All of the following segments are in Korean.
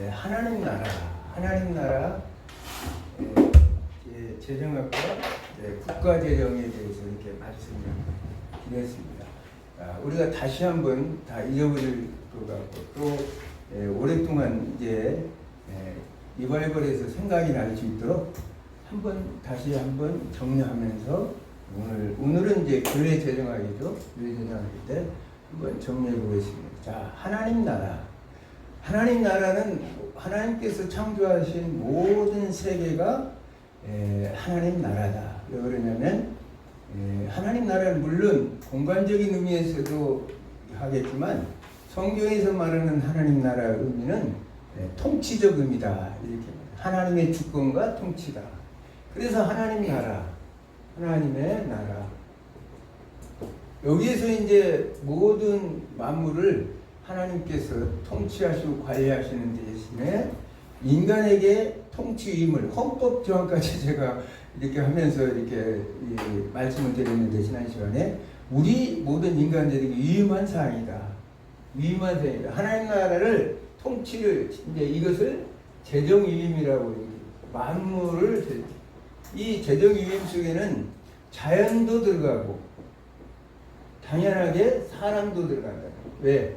하나님 나라 재정학과 국가 재정에 대해서 이렇게 말씀을 드렸습니다. 우리가 다시 한번 다 잊어버릴 것 같고 또 오랫동안 이제 리바이벌에서 생각이 날 수 있도록 다시 한번 정리하면서 오늘은 이제 교회 재정학이죠. 교회 재정학인데 한번 정리해 보겠습니다. 자, 하나님 나라는 하나님께서 창조하신 모든 세계가 하나님 나라다. 왜 그러냐면 하나님 나라는 물론 공간적인 의미에서도 하겠지만 성경에서 말하는 하나님 나라 의미는 통치적 의미다. 이렇게 하나님의 주권과 통치다. 그래서 하나님의 나라. 여기에서 이제 모든 만물을 하나님께서 통치하시고 관리하시는 대신에 인간에게 통치임을 헌법 조항까지 제가 이렇게 하면서 이렇게 말씀을 드렸는데 지난 시간에 우리 모든 인간들에게 위임한 사항이다. 하나님 나라를 통치를 이제 이것을 재정 위임이라고 만물을 이 재정 위임 속에는 자연도 들어가고 당연하게 사람도 들어간다. 왜?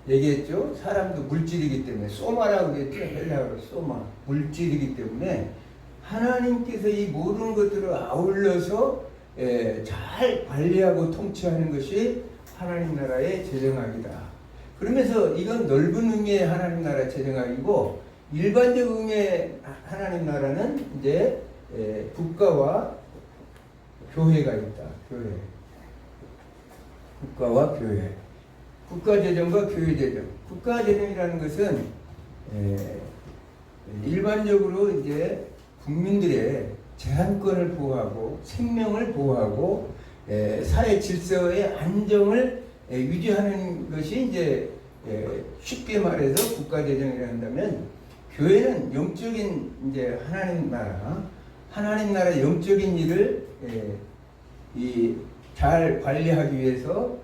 얘기했죠? 사람도 물질이기 때문에 소마라고 했죠? 헬라어로 소마 물질이기 때문에 하나님께서 이 모든 것들을 아울러서 잘 관리하고 통치하는 것이 하나님 나라의 재정학이다. 그러면서 이건 넓은 의미의 하나님 나라 재정학이고 일반적 의미의 하나님 나라는 이제 국가와 교회가 있다. 국가와 교회. 국가 재정과 교회 재정. 국가 재정이라는 것은 일반적으로 이제 국민들의 재산권을 보호하고 생명을 보호하고 사회 질서의 안정을 유지하는 것이 이제 쉽게 말해서 국가 재정이라 한다면 교회는 영적인 이제 하나님 나라 영적인 일을 잘 관리하기 위해서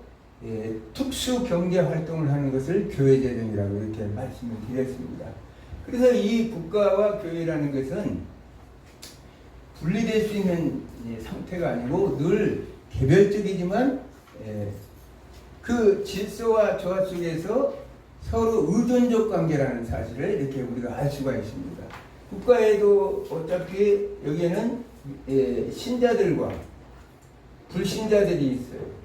특수 경제 활동을 하는 것을 교회 재정이라고 이렇게 말씀을 드렸습니다. 그래서 이 국가와 교회라는 것은 분리될 수 있는 상태가 아니고 늘 개별적이지만 그 질서와 조화 속에서 서로 의존적 관계라는 사실을 이렇게 우리가 알 수가 있습니다. 국가에도 어차피 여기에는 신자들과 불신자들이 있어요.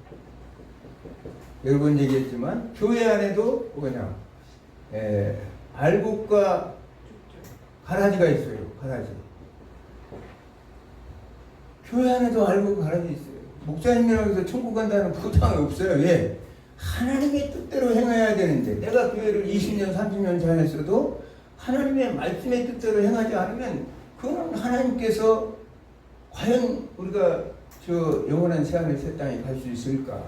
여러 번 얘기했지만 교회 안에도 알곡과 가라지가 있어요. 가라지. 교회 안에도 알곡과 가라지 있어요. 목사님이라고 해서 천국 간다는 보장이 없어요. 왜? 하나님의 뜻대로 행해야 되는데 내가 교회를 20년, 30년 다녔어도 하나님의 말씀의 뜻대로 행하지 않으면 그건 하나님께서 과연 우리가 저 영원한 새하늘 새 땅에 갈 수 있을까?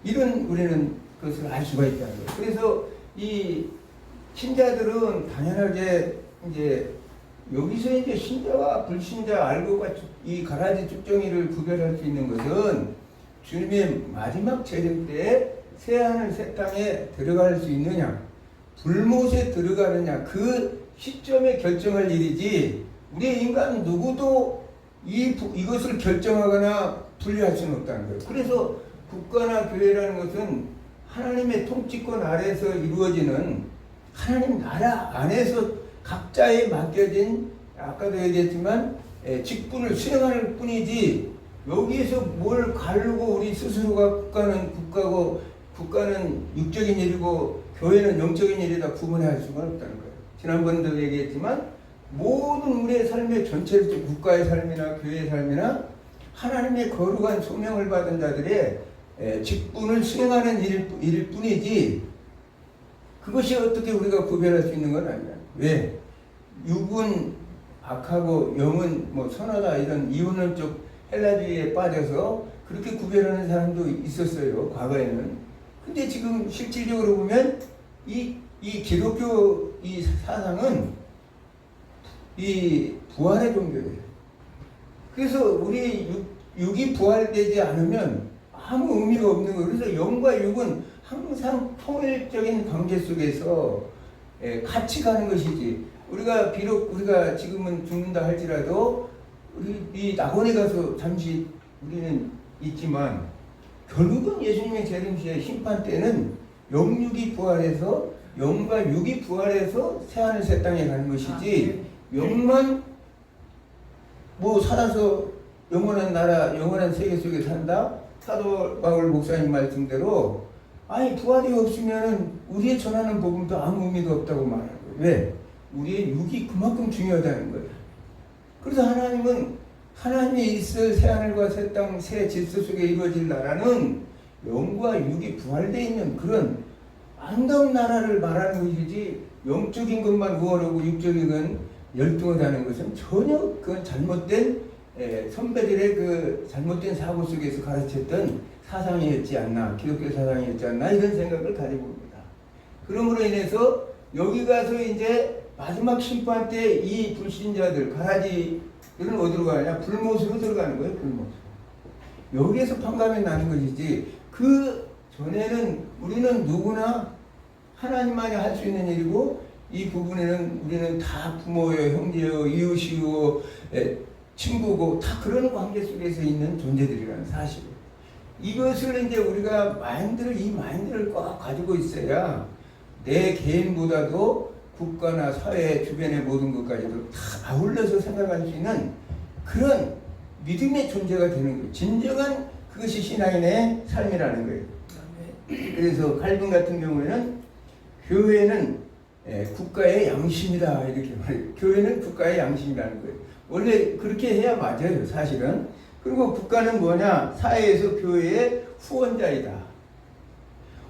이런 우리는 그것을 알 수가 있다는 거예요. 그래서 이 신자들은 당연하게 이제 여기서 이제 신자와 불신자 알고가 이 가라지 쭉정이를 구별할 수 있는 것은 주님의 마지막 재림 때에 새하늘 새 땅에 들어갈 수 있느냐, 불못에 들어가느냐 그 시점에 결정할 일이지 우리 인간 누구도 이것을 결정하거나 분리할 수는 없다는 거예요. 그래서 국가나 교회라는 것은 하나님의 통치권 아래에서 이루어지는 하나님 나라 안에서 각자에 맡겨진 아까도 얘기했지만 직분을 수행할 뿐이지 여기에서 뭘 가르고 우리 스스로가 국가는 국가고 국가는 육적인 일이고 교회는 영적인 일이다 구분할 수가 없다는 거예요. 지난번도 얘기했지만 모든 우리의 삶의 전체적 국가의 삶이나 교회의 삶이나 하나님의 거룩한 소명을 받은 자들의 직분을 수행하는 일일 뿐이지 그것이 어떻게 우리가 구별할 수 있는 건 아니야. 왜? 육은 악하고 영은 뭐 선하다 이런 이원론적 헬라주의에 빠져서 그렇게 구별하는 사람도 있었어요. 과거에는. 근데 지금 실질적으로 보면 이 기독교 이 사상은 이 부활의 종교예요. 그래서 우리 육이 부활되지 않으면 아무 의미가 없는 거예요. 그래서 영과 육은 항상 통일적인 관계 속에서 같이 가는 것이지. 우리가 비록 우리가 지금은 죽는다 할지라도 우리 이 낙원에 가서 잠시 우리는 있지만 결국은 예수님의 재림시의 심판 때는 영육이 부활해서 영과 육이 부활해서 새하늘 새 땅에 가는 것이지 영만 뭐 살아서 영원한 나라 영원한 세계 속에 산다. 사도 바울 목사님 말씀대로 아니 부활이 없으면은 우리의 전하는 복음도 아무 의미가 없다고 말하는 거예요. 왜? 우리의 육이 그만큼 중요하다는 거예요. 그래서 하나님은 하나님이 있을 새하늘과 새 땅, 새 질서 속에 이루어질 나라는 영과 육이 부활되어 있는 그런 아름다운 나라를 말하는 것이지 영적인 것만 우월하고 육적인 건 열등하다는 것은 전혀 그건 잘못된 선배들의 그 잘못된 사고 속에서 가르쳤던 사상이었지 않나, 기독교 사상이었지 않나 이런 생각을 가지고 옵니다. 그러므로 인해서 여기 가서 이제 마지막 심판 때 이 불신자들 가라지들은 어디로 가느냐? 불못으로 들어가는 거예요. 불못. 여기에서 판가름이 나는 것이지 그 전에는 우리는 누구나 하나님만이 할 수 있는 일이고 이 부분에는 우리는 다 부모요, 형제요, 이웃이요, 친구고 다 그런 관계 속에서 있는 존재들이라는 사실. 이것을 이제 우리가 이 마인드를 꽉 가지고 있어야 내 개인보다도 국가나 사회 주변의 모든 것까지도 다 아울러서 생각할 수 있는 그런 믿음의 존재가 되는 거예요. 진정한 그것이 신앙인의 삶이라는 거예요. 그래서 칼빈 같은 경우에는 교회는 국가의 양심이다 이렇게 말해요. 교회는 국가의 양심이라는 거예요. 원래 그렇게 해야 맞아요, 사실은. 그리고 국가는 뭐냐? 사회에서 교회의 후원자이다.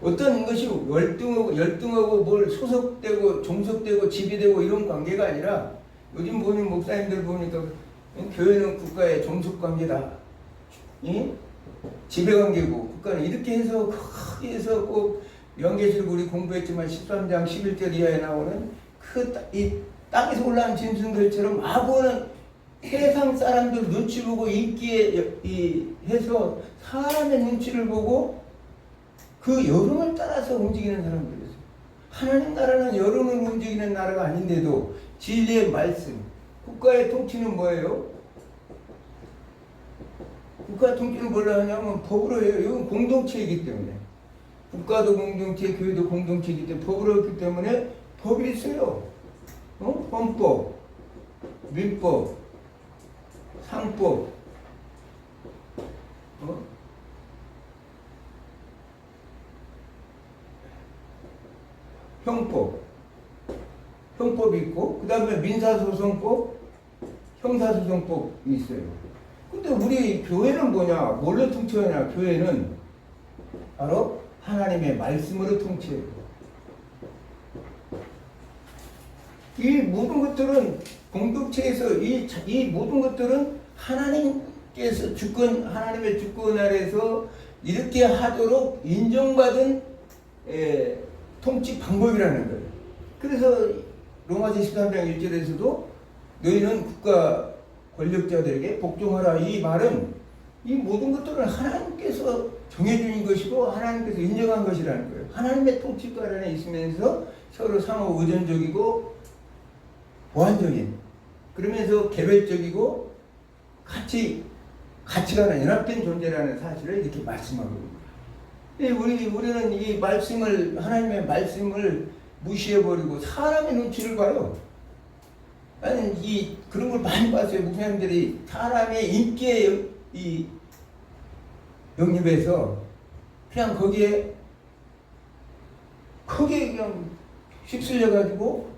어떤 것이 열등하고 뭘 소속되고 종속되고 지배되고 이런 관계가 아니라 요즘 보는 목사님들 보니까 교회는 국가의 종속관계다. 지배관계고 국가는 이렇게 해서 크게 해서 꼭 요한계시록 우리 공부했지만 13장 11절 이하에 나오는 이 땅에서 올라온 짐승들처럼 아부는 세상 사람들 눈치 보고 인기에 해서 사람의 눈치를 보고 그 여론을 따라서 움직이는 사람들이었어요. 하나님 나라는 여론을 움직이는 나라가 아닌데도 진리의 말씀, 국가의 통치는 뭐예요? 국가 통치는 뭐라 하냐면 법으로 해요. 이건 공동체이기 때문에. 국가도 공동체, 교회도 공동체이기 때문에 법으로 했기 때문에 법이 있어요. 헌법, 민법, 상법, 형법이 있고 그 다음에 민사소송법, 형사소송법이 있어요. 근데 우리 교회는 뭐냐? 뭘로 통치하냐? 교회는 바로 하나님의 말씀으로 통치해요. 이 모든 것들은 공동체에서 이 모든 것들은 하나님께서 하나님의 주권 아래서 이렇게 하도록 인정받은 통치 방법이라는 거예요. 그래서 로마서 13장 1절에서도 너희는 국가 권력자들에게 복종하라. 이 말은 이 모든 것들은 하나님께서 정해주는 것이고 하나님께서 인정한 것이라는 거예요. 하나님의 통치권 안에 있으면서 서로 상호 의존적이고 보완적인 그러면서 개별적이고 가치가 연합된 존재라는 사실을 이렇게 말씀하고 있습니다. 우리는 이 말씀을 하나님의 말씀을 무시해버리고 사람의 눈치를 봐요. 나는 그런 걸 많이 봤어요. 목사님들이 사람의 인기에 영입해서 그냥 거기에 크게 그냥 휩쓸려가지고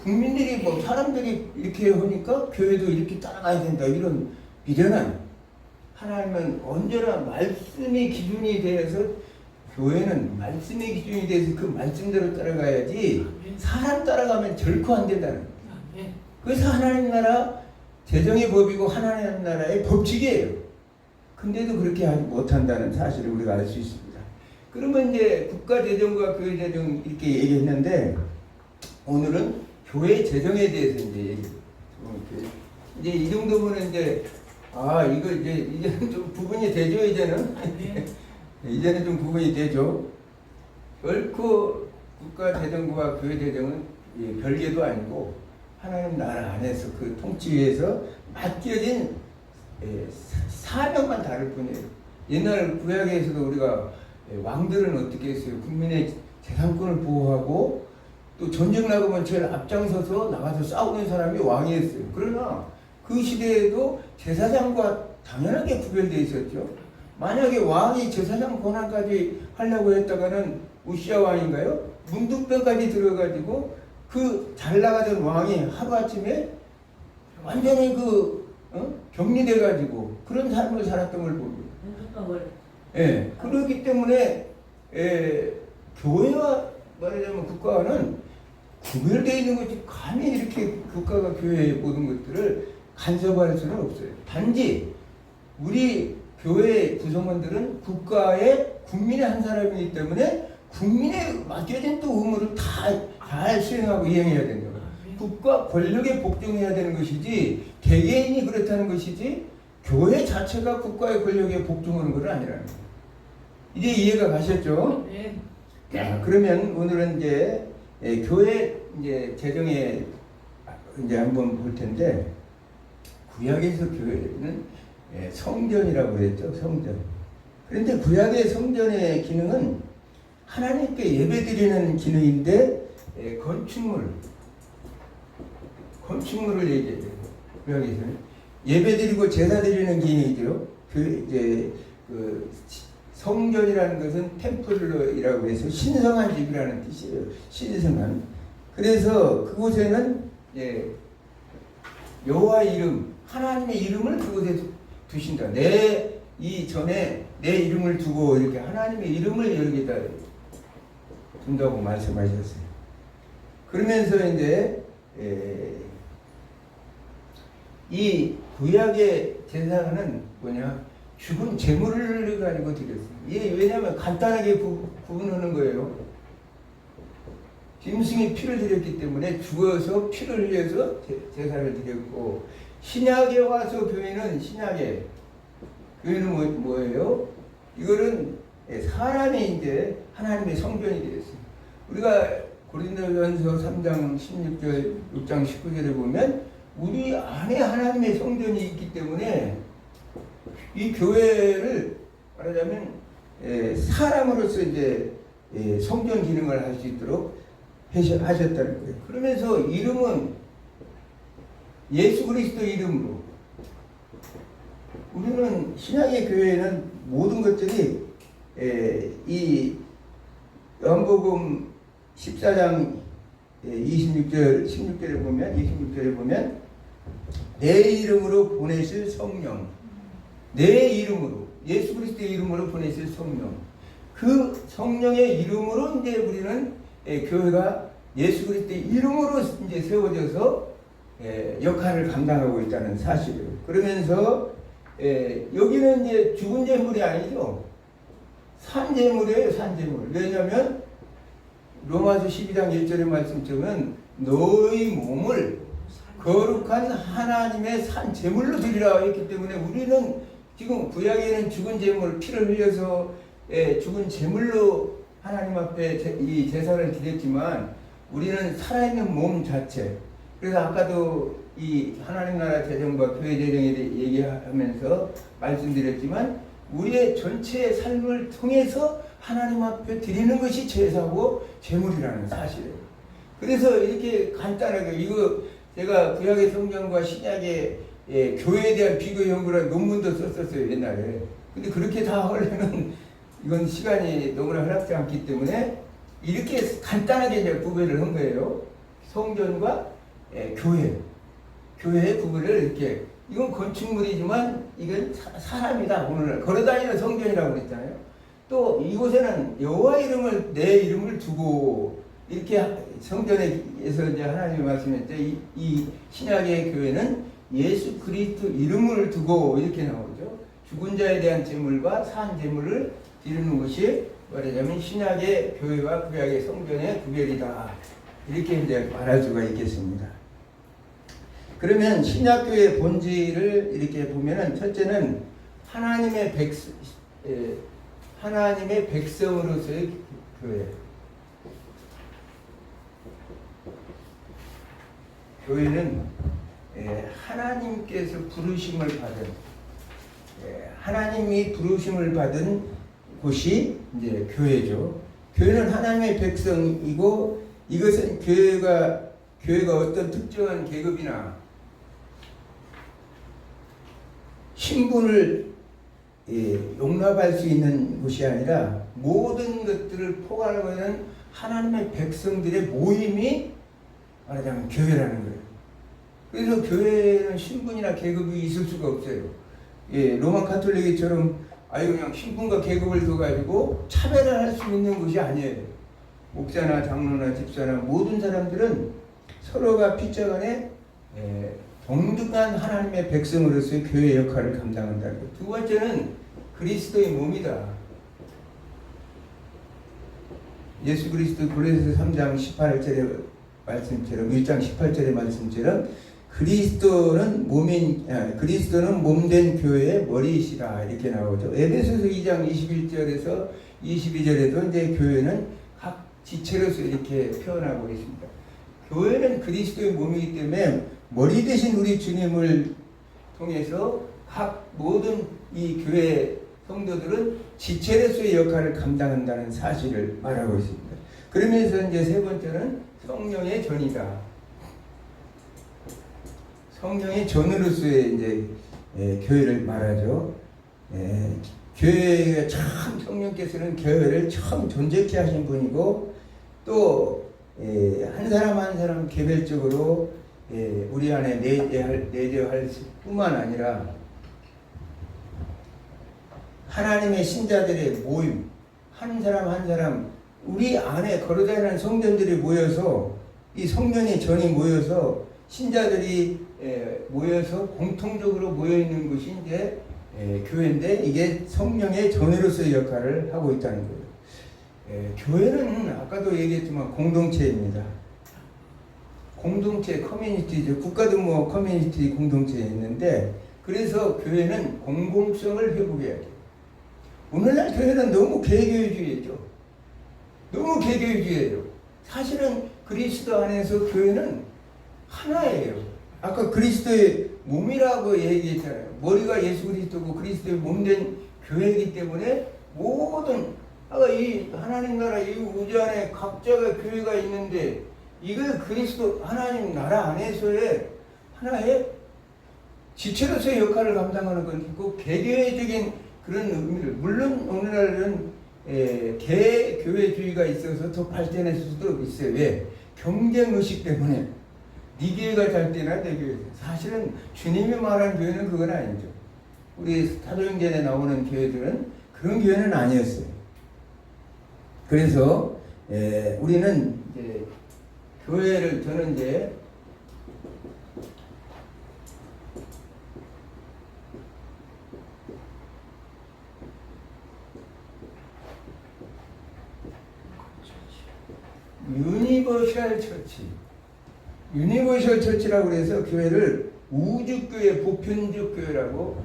국민들이 사람들이 이렇게 하니까 교회도 이렇게 따라가야 된다 이런 미련한 하나님은 언제나 말씀이 기준이 되어서 교회는 말씀의 기준이 돼서 그 말씀대로 따라가야지 사람 따라가면 결코 안 된다는 거예요. 그래서 하나님 나라 재정의 법이고 하나님 나라의 법칙이에요. 근데도 그렇게 하지 못한다는 사실을 우리가 알 수 있습니다. 그러면 이제 국가 재정과 교회 재정 이렇게 얘기했는데 오늘은 교회 재정에 대해서 이제 얘기해요. 이제 이 정도면 이제 이제는 좀 구분이 되죠. 이제는 좀 구분이 되죠. 결코 국가 재정부와 교회 재정은 별개도 아니고 하나님 나라 안에서 그 통치위에서 맡겨진 사명만 다를 뿐이에요. 옛날 구약에서도 우리가 왕들은 어떻게 했어요? 국민의 재산권을 보호하고 또 전쟁 나가면 제일 앞장서서 나가서 싸우는 사람이 왕이었어요. 그러나 그 시대에도 제사장과 당연하게 구별되어 있었죠. 만약에 왕이 제사장 권한까지 하려고 했다가는 우시아 왕인가요? 문둥병까지 들어가지고 그 잘 나가던 왕이 하루아침에 완전히 격리돼가지고 그런 삶을 살았던 걸 봅니다. 예, 그렇기 때문에 교회와 말하자면 국가와는 구별되어 있는 것이 감히 이렇게 국가가 교회의 모든 것들을 간섭할 수는 없어요. 단지 우리 교회 구성원들은 국가의 국민의 한 사람이기 때문에 국민의 맡겨진 또 의무를 다 잘 수행하고 이행해야 된다. 국가 권력에 복종해야 되는 것이지 개개인이 그렇다는 것이지 교회 자체가 국가의 권력에 복종하는 것은 아니라는 거예요. 이제 이해가 가셨죠? 네. 자, 그러면 오늘은 이제 교회 이제 재정에 이제 한번 볼 텐데 구약에서 교회는 성전이라고 그랬죠. 성전. 그런데 구약의 성전의 기능은 하나님께 예배드리는 기능인데 건축물을 얘기해요. 구약에서는 예배드리고 제사드리는 기능이죠. 그 성전이라는 것은 템플이라고 해서 신성한 집이라는 뜻이에요. 신성한. 그래서 그곳에는 여호와 이름, 하나님의 이름을 그곳에 두신다. 이전에 내 이름을 두고 이렇게 하나님의 이름을 여기다 둔다고 말씀하셨어요. 그러면서 이제 이 구약의 제사는 뭐냐? 죽은 제물을 가지고 드렸어요. 왜냐하면 간단하게 구분하는 거예요. 짐승이 피를 드렸기 때문에 죽어서 피를 흘려서 제사를 드렸고, 신약에 와서 교회는 교회는 뭐예요? 이거는 사람이 이제 하나님의 성전이 되었어요. 우리가 고린도전서 3장 16절, 6장 19절에 보면 우리 안에 하나님의 성전이 있기 때문에 이 교회를 말하자면 사람으로서 이제 성전 기능을 할 수 있도록 하셨다는 거예요. 그러면서 이름은 예수 그리스도 이름으로, 우리는 신약의 교회는 모든 것들이 이 요한복음 14장 16절에 보면 내 이름으로 보내실 성령, 내 이름으로, 예수 그리스도의 이름으로 보내실 성령, 그 성령의 이름으로 이제 우리는 교회가 예수 그리스도의 이름으로 이제 세워져서 역할을 감당하고 있다는 사실이에요. 그러면서 여기는 이제 죽은 제물이 아니죠. 산 제물이에요, 산 제물. 왜냐하면 로마서 12장 1절의 말씀처럼 너희 몸을 거룩한 하나님의 산 제물로 드리라 했기 때문에 우리는 지금 구약에는 죽은 제물, 피를 흘려서 죽은 제물로 하나님 앞에 이 제사를 드렸지만 우리는 살아있는 몸 자체. 그래서 아까도 이 하나님 나라 재정과 교회 재정에 대해 얘기하면서 말씀드렸지만 우리의 전체의 삶을 통해서 하나님 앞에 드리는 것이 제사고 제물이라는 사실이에요. 그래서 이렇게 간단하게 이거 제가 구약의 성경과 신약의 교회에 대한 비교 연구라는 논문도 썼었어요, 옛날에. 근데 그렇게 다 하려면 이건 시간이 너무나 허락지 않기 때문에 이렇게 간단하게 이제 구별을 한 거예요. 성전과 교회의 구별을 이렇게. 이건 건축물이지만 이건 사람이다. 오늘날 걸어다니는 성전이라고 그랬잖아요. 또 이곳에는 여호와 이름을, 내 이름을 두고 이렇게 성전에서 이제 하나님이 말씀했죠. 이 신약의 교회는 예수 그리스도 이름을 두고 이렇게 나오죠. 죽은 자에 대한 제물과 산 제물을 드리는 것이 말하자면 신약의 교회와 구약의 성전의 구별이다. 이렇게 이제 말할 수가 있겠습니다. 그러면 신약교회의 본질을 이렇게 보면은 첫째는 하나님의 백성으로서의 교회. 교회는 하나님께서 부르심을 받은 하나님이 부르심을 받은 곳이 이제 교회죠. 교회는 하나님의 백성이고 이것은 교회가 어떤 특정한 계급이나 신분을 용납할 수 있는 곳이 아니라 모든 것들을 포괄하고 있는 하나님의 백성들의 모임이 말하자면 교회라는 거예요. 그래서 교회는 신분이나 계급이 있을 수가 없어요. 로마 가톨릭처럼 그냥 신분과 계급을 둬가지고 차별을 할 수 있는 것이 아니에요. 목사나 장로나 집사나 모든 사람들은 서로가 피자간에 동등한 하나님의 백성으로서의 교회 역할을 감당한다는 것. 두 번째는 그리스도의 몸이다. 예수 그리스도 고린도서 3장 18절의 말씀처럼 1장 18절의 말씀처럼 그리스도는 몸된 교회의 머리이시라 이렇게 나오죠. 에베소서 2장 21절에서 22절에도 이제 교회는 각 지체로서 이렇게 표현하고 있습니다. 교회는 그리스도의 몸이기 때문에 머리 대신 우리 주님을 통해서 각 모든 이 교회 성도들은 지체로서의 역할을 감당한다는 사실을 말하고 있습니다. 그러면서 이제 세 번째는 성령의 전이다. 성령의 전으로서의 이제 교회를 말하죠. 교회가 참 성령께서는 교회를 처음 존재케 하신 분이고 또 한 사람 한 사람 개별적으로 우리 안에 내재할 뿐만 아니라 하나님의 신자들의 모임, 한 사람 한 사람 우리 안에 거룩한 성전들이 모여서 이 성령의 전이 모여서 신자들이 모여서 공통적으로 모여 있는 것이 이제 교회인데 이게 성령의 전으로서의 역할을 하고 있다는 거예요. 교회는 아까도 얘기했지만 공동체입니다. 공동체, 커뮤니티죠. 국가도 뭐 커뮤니티 공동체에 있는데 그래서 교회는 공공성을 회복해야 돼요. 오늘날 교회는 너무 개교주의죠. 너무 개교주의예요. 사실은 그리스도 안에서 교회는 하나예요. 아까 그리스도의 몸이라고 얘기했잖아요. 머리가 예수 그리스도고 그리스도의 몸된 교회이기 때문에 모든 이 하나님 나라 이 우주 안에 각자가 교회가 있는데 이걸 그리스도 하나님 나라 안에서의 하나의 지체로서의 역할을 감당하는 것이고 개교회적인 그런 의미를 물론 오늘날은 개교회주의가 있어서 더 발전했을 수도 있어요. 왜? 경쟁의식 때문에 네 교회가 잘 되나 내 교회. 사실은 주님이 말한 교회는 그건 아니죠. 우리 사도행전에 나오는 교회들은 그런 교회는 아니었어요. 그래서 우리는 이제 교회를 저는 이제 유니버셜 처치라고 그래서 교회를 우주교회, 보편적 교회라고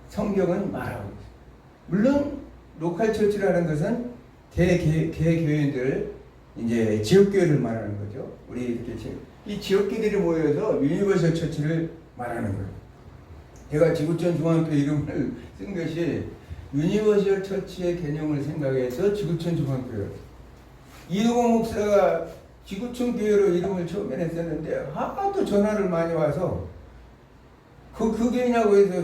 성경은 말하고 있어요. 물론 로컬 처치라는 것은 개교인들 이제 지역교회를 말하는 거죠. 우리 이렇게 이 지역교회들이 모여서 유니버셜 처치를 말하는 거예요. 제가 지구촌 중앙교회 이름을 쓴 것이 유니버셜 처치의 개념을 생각해서 지구촌 중앙교회. 이동호 목사가 지구촌 교회로 이름을 처음에 냈었는데 하도 전화를 많이 와서 그 교회냐고 해서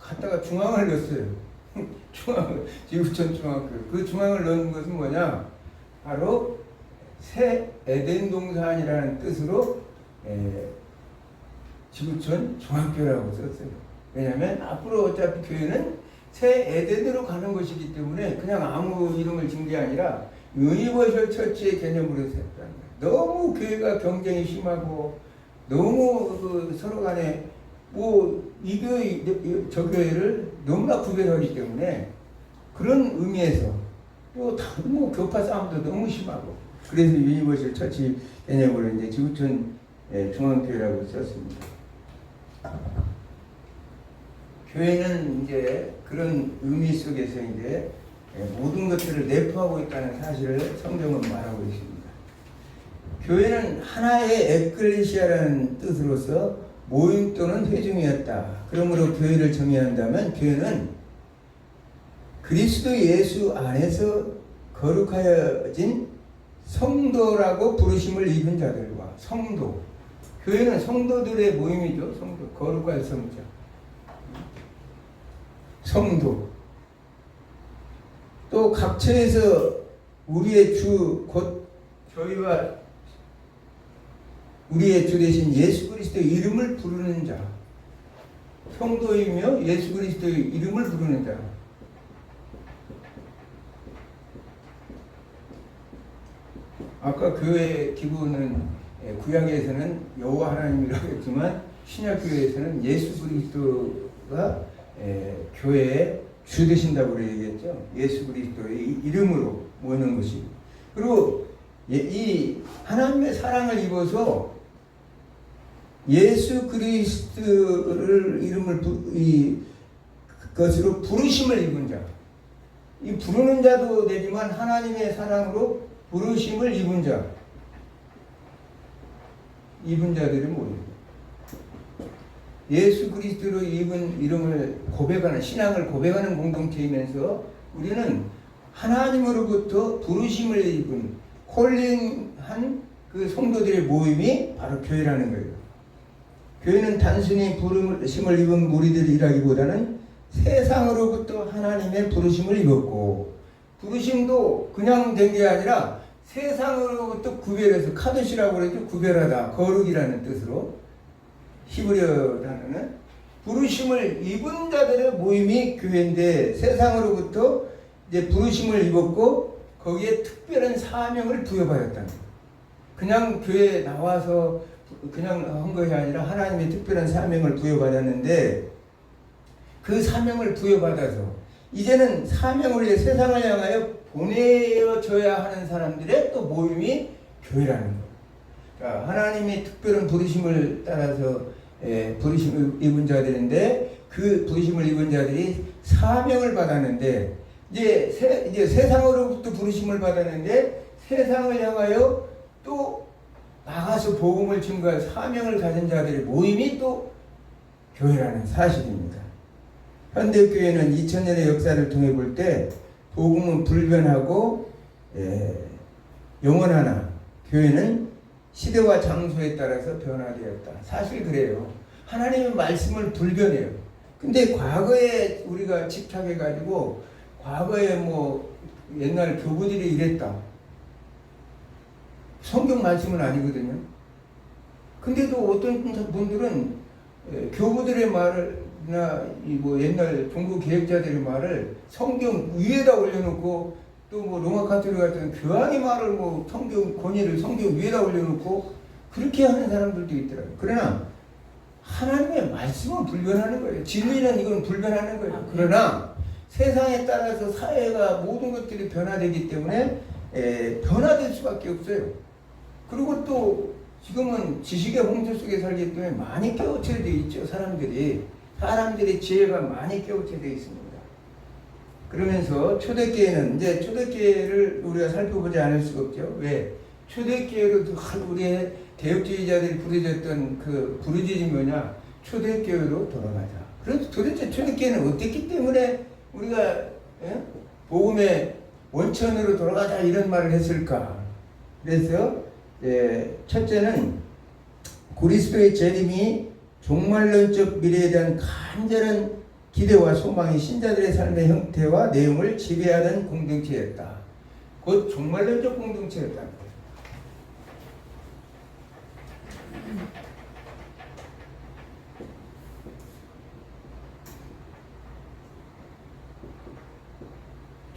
갔다가 중앙을 넣었어요. 지구촌 중앙교회. 그 중앙을 넣은 것은 뭐냐? 바로 새 에덴 동산이라는 뜻으로 지구촌 중앙교회라고 썼어요. 왜냐하면 앞으로 어차피 교회는 새 에덴으로 가는 것이기 때문에 그냥 아무 이름을 진 게 아니라 유니버셜 처치의 개념으로 했다는 거예요. 너무 교회가 경쟁이 심하고 너무 서로 간에 이 교회 저 교회를 너무나 구별하기 때문에 그런 의미에서 또 다른 교파 싸움도 너무 심하고 그래서 유니버셜 처치 개념으로 이제 지구촌 중앙교회라고 썼습니다. 교회는 이제 그런 의미 속에서 이제 모든 것들을 내포하고 있다는 사실을 성경은 말하고 있습니다. 교회는 하나의 에클레시아라는 뜻으로서 모임 또는 회중이었다. 그러므로 교회를 정의한다면 교회는 그리스도 예수 안에서 거룩하여진 성도라고 부르심을 입은 자들과 성도. 교회는 성도들의 모임이죠. 성도. 거룩할 성자. 성도. 또 각처에서 우리의 주 곧 저희와 우리의 주 대신 예수 그리스도의 이름을 부르는 자. 성도이며 예수 그리스도의 이름을 부르는 자. 아까 교회 기구는 구약에서는 여호와 하나님이라고 했지만 신약교회에서는 예수 그리스도가 교회의 주 되신다고 얘기했죠. 예수 그리스도의 이름으로 모이는 것이. 그리고 이 하나님의 사랑을 입어서 예수 그리스도를 이름을 것으로 부르심을 입은 자. 이 부르는 자도 되지만 하나님의 사랑으로 부르심을 입은 자. 입은 자들이 뭐예요? 예수 그리스도로 입은 이름을 고백하는, 신앙을 고백하는 공동체이면서 우리는 하나님으로부터 부르심을 입은 콜링한 그 성도들의 모임이 바로 교회라는 거예요. 교회는 단순히 부르심을 입은 무리들이라기보다는 세상으로부터 하나님의 부르심을 입었고, 부르심도 그냥 된 게 아니라 세상으로부터 구별해서, 카도시라고 그러죠. 구별하다, 거룩이라는 뜻으로 히브리어 단어는 부르심을 입은 자들의 모임이 교회인데, 세상으로부터 이제 부르심을 입었고 거기에 특별한 사명을 부여받았다는 거예요. 그냥 교회에 나와서 그냥 한 것이 아니라 하나님의 특별한 사명을 부여받았는데, 그 사명을 부여받아서 이제는 사명을 위해 세상을 향하여 보내어져야 하는 사람들의 또 모임이 교회라는 거예요. 그러니까 하나님의 특별한 부르심을 따라서 부르심을 입은 자들인데, 그 부르심을 입은 자들이 사명을 받았는데, 이제 세상으로부터 부르심을 받았는데 세상을 향하여 또 나가서 복음을 증거할 사명을 가진 자들의 모임이 또 교회라는 사실입니다. 현대교회는 2000년의 역사를 통해 볼 때 복음은 불변하고 영원하나 교회는 시대와 장소에 따라서 변화되었다. 사실 그래요. 하나님의 말씀은 불변해요. 근데 과거에 우리가 집착해가지고 과거에 뭐 옛날 교부들이 이랬다. 성경 말씀은 아니거든요. 근데도 어떤 분들은 교부들의 말이나 뭐 옛날 종교 개혁자들의 말을 성경 위에다 올려놓고, 또 뭐 로마 카톨릭 같은 교황의 말을 뭐 성경 권위를 성경 위에다 올려놓고 그렇게 하는 사람들도 있더라고요. 그러나 하나님의 말씀은 불변하는 거예요. 진리는 이건 불변하는 거예요. 그러나 세상에 따라서 사회가 모든 것들이 변화되기 때문에 변화될 수밖에 없어요. 그리고 또 지금은 지식의 홍수 속에 살기 때문에 많이 깨우쳐져 있죠. 사람들의 지혜가 많이 깨우쳐져 있습니다. 그러면서 초대교회는, 이제 초대교회를 우리가 살펴보지 않을 수가 없죠. 왜? 초대교회로 우리의 대역주의자들이 부르짖었던 그 부르짖음이 뭐냐? 초대교회로 돌아가자. 그래서 도대체 초대교회는 어땠기 때문에 우리가 복음의 원천으로 돌아가자 이런 말을 했을까? 그래서 첫째는 그리스도의 재림이 종말론적 미래에 대한 간절한 기대와 소망이 신자들의 삶의 형태와 내용을 지배하는 공동체였다. 곧 종말론적 공동체였다.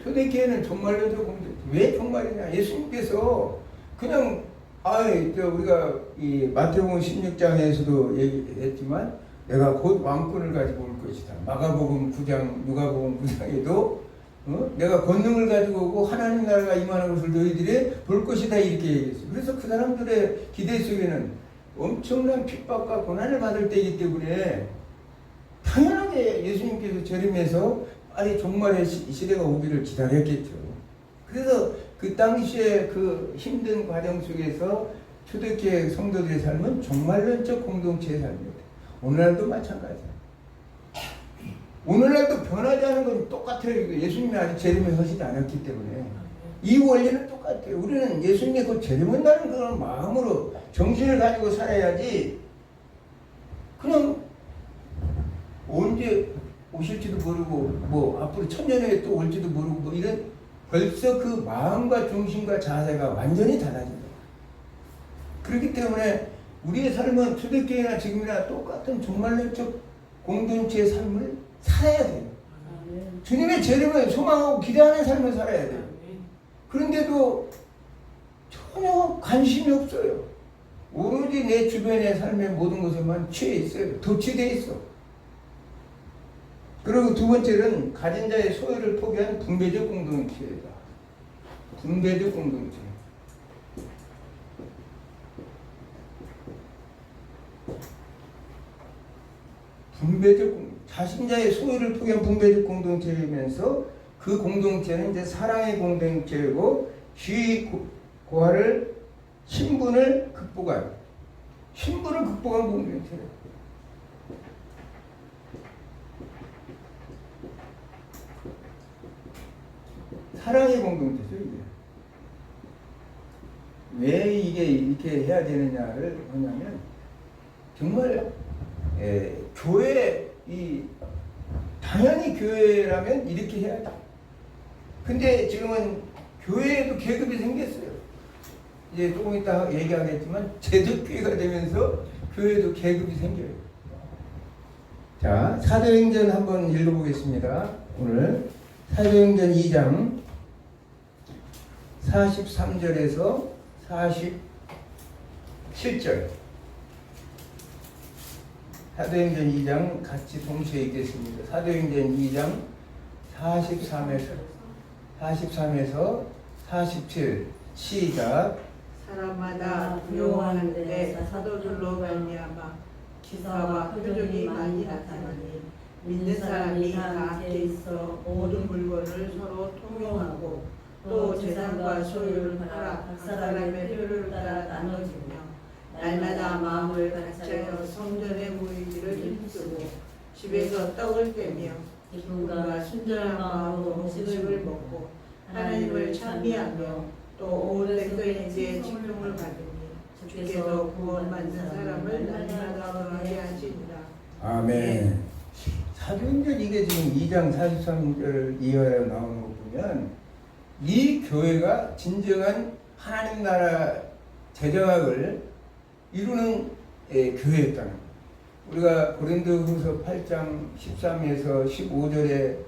초대교회는 종말론적 공동체. 왜 종말이냐? 예수님께서 그냥 우리가 이 마태복음 16장에서도 얘기했지만 내가 곧 왕권을 가지고 올 것이다. 마가복음 9장, 누가복음 9장에도 내가 권능을 가지고 오고 하나님 나라가 임하는 것을 너희들이 볼 것이다 이렇게 얘기했어요. 그래서 그 사람들의 기대 속에는 엄청난 핍박과 고난을 받을 때이기 때문에 당연하게 예수님께서 재림해서 빨리 종말의 시대가 오기를 기다렸겠죠. 그래서 그 당시에 그 힘든 과정 속에서 초대교회 성도들의 삶은 종말론적 공동체의 삶입니다. 오늘날도 마찬가지야. 오늘날도 변하지 않은 건 똑같아요. 예수님이 아직 재림에 서시지 않았기 때문에 이 원리는 똑같아요. 우리는 예수님이 곧 재림한다는 그런 마음으로 정신을 가지고 살아야지, 그냥 언제 오실지도 모르고 뭐 앞으로 천년에 또 올지도 모르고 뭐 이런, 벌써 그 마음과 중심과 자세가 완전히 달라진다. 그렇기 때문에 우리의 삶은 초대교회나 지금이나 똑같은 종말론적 공동체의 삶을 살아야 돼요. 주님의 재림을 소망하고 기대하는 삶을 살아야 돼요. 그런데도 전혀 관심이 없어요. 오로지 내 주변의 삶의 모든 것에만 취해 있어요. 도취되어 있어. 그리고 두 번째는 가진 자의 소유를 포기한 분배적 공동체이다. 분배적 공동체. 자신자의 소유를 포기한 분배적 공동체이면서 그 공동체는 이제 사랑의 공동체이고 지위 고하를 신분을 극복한 공동체예요. 사랑의 공동체죠, 이게. 왜 이게 이렇게 해야 되느냐를 보냐면, 정말 교회, 당연히 교회라면 이렇게 해야 돼. 근데 지금은 교회에도 계급이 생겼어요. 이제 조금 이따 얘기하겠지만 제도교회가 되면서 교회에도 계급이 생겨요. 자, 사도행전 한번 읽어보겠습니다. 오늘 사도행전 2장 43절에서 47절. 사도행전 2장 같이 동시에 읽겠습니다. 사도행전 2장 43에서 47 시작. 사람마다 두려워하는데 사도들로 말미암아 기사와 표적이 많이 나타나니 믿는 사람이 다 함께 있어 모든 물건을 서로 통용하고 또 재산과 소유를 팔아 각 사람의 필요를 따라 나눠주며 날마다 마음을 같이하여 성전에 모이기를 힘쓰고 집에서 떡을 떼며 기쁨과 순전한 마음으로 음식을 먹고 하나님을 찬미하며 또 온 백성에게 칭송을 받으니 주께서 구원받는 사람을 날마다 더하게 하시니라. 아멘. 사도행전 이게 지금 2장 43절 이하에 나오는 거 보면 이 교회가 진정한 하나님 나라 재정학을 이루는 교회였다는 거예요. 우리가 고린도후서 8장 13에서 15절에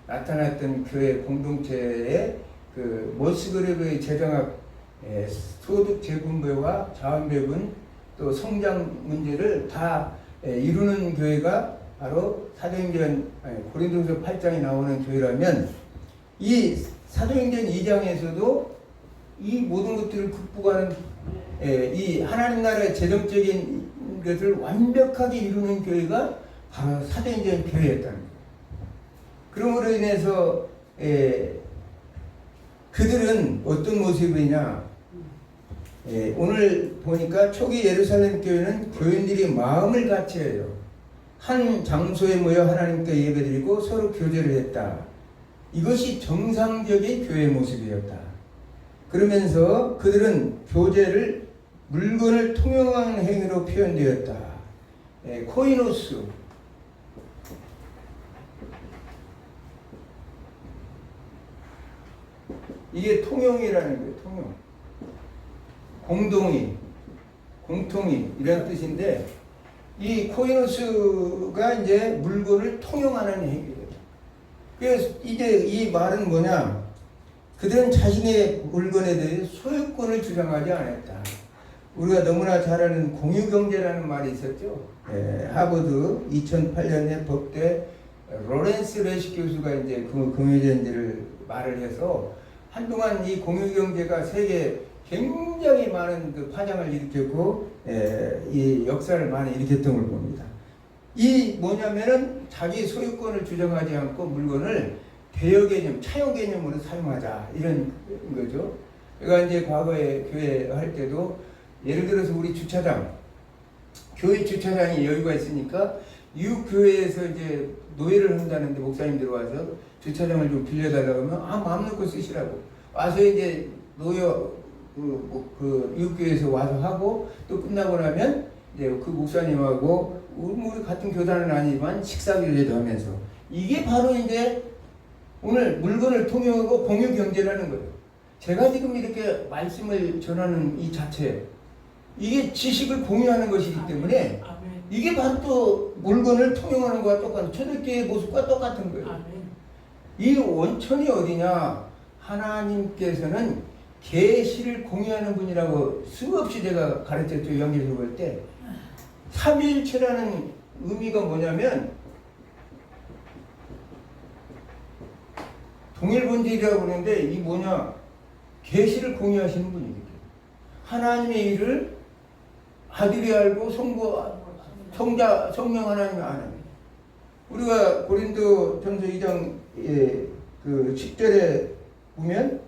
나타났던 교회 공동체의 그 모스그레브의 재정학, 소득 재분배와 자원배분 또 성장 문제를 다 이루는 교회가 바로 사도행전 고린도후서 8장에 나오는 교회라면, 이 사도행전 2장에서도 이 모든 것들을 극복하는 이 하나님 나라의 재정적인 것을 완벽하게 이루는 교회가 바로 사도행전 교회였다는 거예요. 그러므로 인해서 그들은 어떤 모습이냐, 오늘 보니까 초기 예루살렘 교회는 교인들이 마음을 같이 해요. 한 장소에 모여 하나님께 예배드리고 서로 교제를 했다. 이것이 정상적인 교회의 모습이었다. 그러면서 그들은 교제를 물건을 통용하는 행위로 표현되었다. 코이노스. 이게 통용이라는 거예요. 통용. 공동이, 공통이 이런 뜻인데, 이 코이노스가 이제 물건을 통용하는 행위예요. 그래서 이제 이 말은 뭐냐? 그들은 자신의 물건에 대해 소유권을 주장하지 않았다. 우리가 너무나 잘 아는 공유경제라는 말이 있었죠. 하버드 2008년에 법대 로렌스 레시 교수가 이제 그 공유경제를 말을 해서 한동안 이 공유경제가 세계에 굉장히 많은 그 파장을 일으켰고, 이 역사를 많이 일으켰던 걸 봅니다. 이 뭐냐면은 자기 소유권을 주장하지 않고 물건을 대여 개념, 차용 개념으로 사용하자, 이런 거죠. 그러니까 이제 과거에 교회 할 때도 예를 들어서 우리 주차장, 교회 주차장이 여유가 있으니까 이웃 교회에서 이제 노예를 한다는데 목사님들 와서 주차장을 좀 빌려달라고 하면 마음 놓고 쓰시라고 와서 이제 노예 그 이웃 교회에서 와서 하고 또 끝나고 나면 이제 그 목사님하고 우리 같은 교단은 아니지만 식사교제도 하면서 이게 바로 이제 오늘 물건을 통용하고 공유 경제라는 거예요. 제가 지금 이렇게 말씀을 전하는 이 자체 이게 지식을 공유하는 것이기 때문에 이게 바로 또 물건을 통용하는 것과 똑같은 초대교회의 모습과 똑같은 거예요. 이 원천이 어디냐? 하나님께서는 계시를 공유하는 분이라고 수없이 제가 가르쳤죠. 연기서 볼 때 삼위일체라는 의미가 뭐냐면 동일본질이라고 그러는데 이 뭐냐? 계시를 공유하시는 분이거든요. 하나님의 일을 아들이 알고 성령 하나님이 아는. 우리가 고린도 전서 2장 그 10절에 보면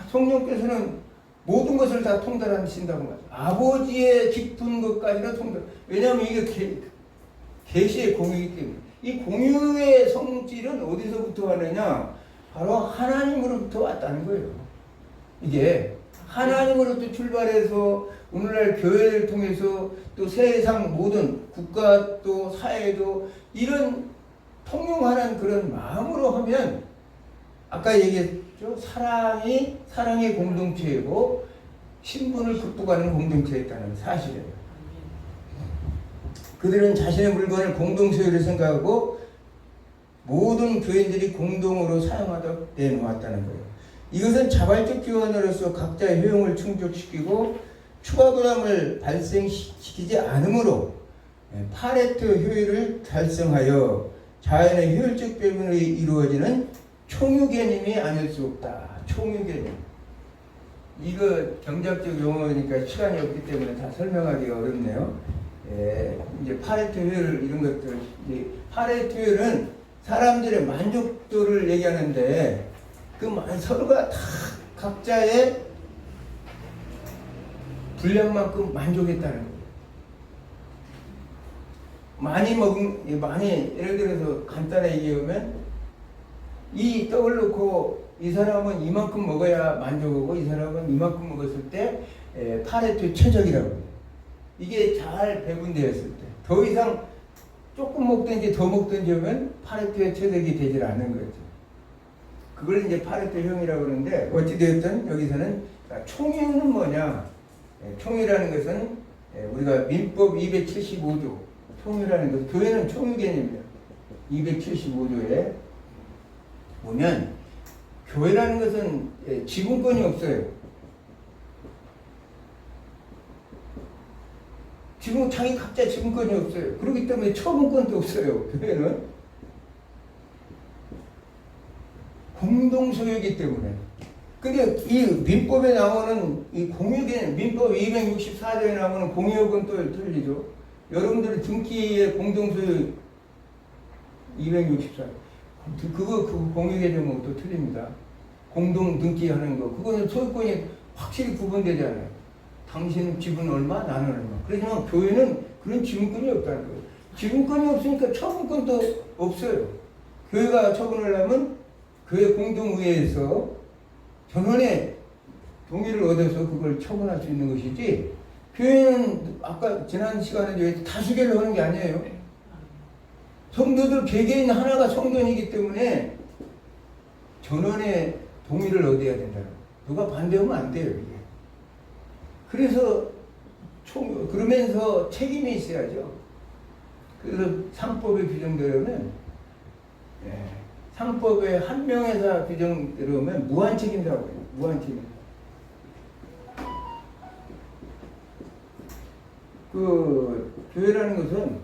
성령께서는 모든 것을 다 통달하신다고 말이죠. 아버지의 깊은 것까지도 통달. 왜냐하면 이게 계시의 공유이기 때문에. 이 공유의 성질은 어디서부터 왔느냐? 바로 하나님으로부터 왔다는 거예요. 이게 하나님으로부터 출발해서 오늘날 교회를 통해서 또 세상 모든 국가 또 사회도 이런 통용하는 그런 마음으로 하면 아까 얘기했죠. 사랑의 공동체이고 신분을 극복하는 공동체였다는 사실이에요. 그들은 자신의 물건을 공동소유로 생각하고 모든 교인들이 공동으로 사용하다 내놓았다는 거예요. 이것은 자발적 교환으로서 각자의 효용을 충족시키고 추가 부담을 발생시키지 않으므로 파레토 효율을 달성하여 자연의 효율적 배분으로 이루어지는 총유 개념이 아닐 수 없다. 총유 개념. 이거 경제학적 용어니까 시간이 없기 때문에 다 설명하기가 어렵네요. 이제 파레토 효율 이런 것들. 파레토 효율은 사람들의 만족도를 얘기하는데 그 서로가 다 각자의 분량만큼 만족했다는 거예요. 많이 예를 들어서 간단하게 얘기하면 이 떡을 넣고 이 사람은 이만큼 먹어야 만족하고 이 사람은 이만큼 먹었을 때 파레토 최적이라고 해요. 이게 잘 배분되었을 때 더 이상 조금 먹든지 더 먹든지 하면 파레토의 최적이 되질 않는 거죠. 그걸 이제 파레토형이라고 그러는데 어찌되었든 여기서는 총유는 뭐냐? 총유라는 것은 우리가 민법 275조 총유라는 것은 교회는 총유 개념이에요. 275조에 보면 교회라는 것은 지분권이 없어요. 자기 각자 지분권이 없어요. 그렇기 때문에 처분권도 없어요. 교회는 공동소유이기 때문에. 근데 이 민법에 나오는 이 공유개념, 민법 264조에 나오는 공유업은 또 틀리죠. 여러분들의 등기의 공동소유 264. 그거 공유개념은 또 틀립니다. 공동 등기하는 거. 그거는 소유권이 확실히 구분되잖아요. 당신 지분 얼마, 나는 얼마. 그렇지만 교회는 그런 지분권이 없다는 거예요. 지분권이 없으니까 처분권도 없어요. 교회가 처분을 하면 교회 공동의회에서 전원의 동의를 얻어서 그걸 처분할 수 있는 것이지 교회는 아까 지난 시간에 다수결을 하는 게 아니에요. 성도들 개개인 하나가 성전이기 때문에 전원의 동의를 얻어야 된다는 거예요. 누가 반대하면 안 돼요. 이게. 그래서 그러면서 책임이 있어야죠. 그래서 상법에 규정되려면 상법에 한 명에서 규정되려면 무한 책임자라고 해요. 무한 책임. 그 교회라는 것은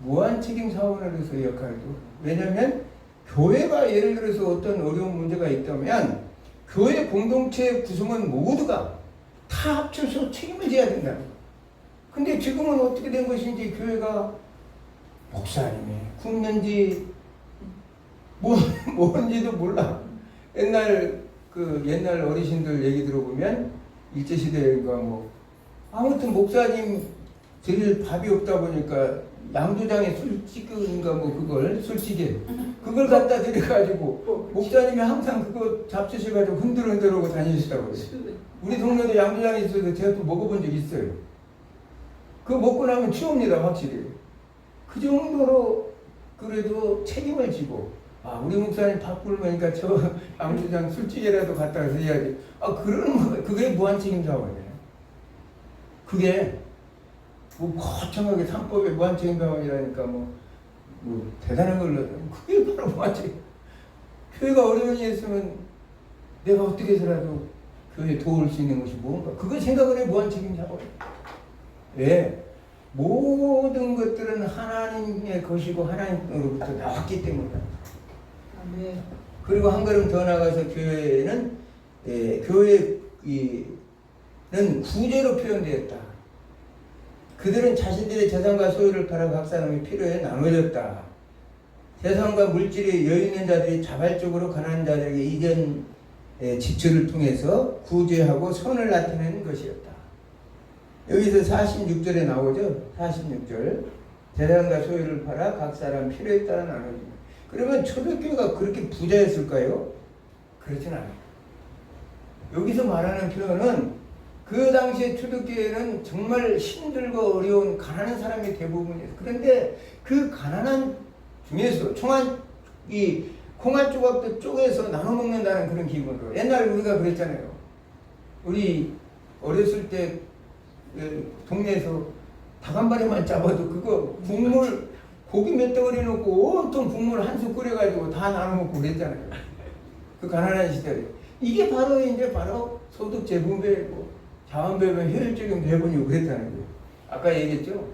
무한 책임 사원으로서의 역할도. 왜냐하면 교회가 예를 들어서 어떤 어려운 문제가 있다면 교회 공동체 구성원 모두가 다 합쳐서 책임을 져야 된다. 근데 지금은 어떻게 된 것인지 교회가 목사님이 굽는지 뭔지도 몰라. 옛날 어르신들 얘기 들어보면 일제시대인가 뭐 아무튼 목사님 드릴 밥이 없다 보니까 양조장에 술찌개인가 뭐 그걸 술찌개 그걸 갖다 드려가지고 목사님이 항상 그거 잡수셔가지고 흔들흔들하고 다니시더라고요. 우리 동네도 양조장에 있어서 제가 또 먹어본 적 있어요. 그거 먹고 나면 취합니다 확실히. 그 정도로 그래도 책임을 지고 아 우리 목사님 밥 굶으니까 저 양조장 술찌개라도 갖다 드려야지. 아 그러는 거 그게 무한책임 자원이에요. 그게 뭐 거창하게 상법의 무한책임 자원이라니까 뭐 대단한 걸로 그게 바로 무한책임. 교회가 어려운 일 있으면 내가 어떻게 해서라도 교회에 도울 수 있는 것이 뭔가 그걸 생각을 해 무한책임 자원. 왜? 모든 것들은 하나님의 것이고 하나님으로부터 나왔기 때문이다. 아멘. 그리고 한 걸음 더 나가서 교회는 교회는 구제로 표현되었다. 그들은 자신들의 재산과 소유를 팔아 각 사람의 필요에 나눠줬다. 재산과 물질에 여유 있는 자들이 자발적으로 가난한 자들에게 이전 지출을 통해서 구제하고 선을 나타내는 것이었다. 여기서 46절에 나오죠. 46절. 재산과 소유를 팔아 각 사람 필요에 따라 나눠줍니다. 그러면 초대교회가 그렇게 부자였을까요? 그렇진 않아요. 여기서 말하는 표현은 그 당시에 초대교회는 정말 힘들고 어려운 가난한 사람이 대부분이었어요. 그런데 그 가난한 중에서 이 콩한 조각도 쪼개서 나눠 먹는다는 그런 기분으로 옛날 우리가 그랬잖아요. 우리 어렸을 때 동네에서 닭 한 마리만 잡아도 그거 국물 고기 몇 덩어리 넣고 온통 국물 한 술 끓여가지고 다 나눠 먹고 그랬잖아요. 그 가난한 시절에 이게 바로 이제 바로 소득 재분배고 자원배분 효율적인 배분이고 그랬다는 거예요. 아까 얘기했죠.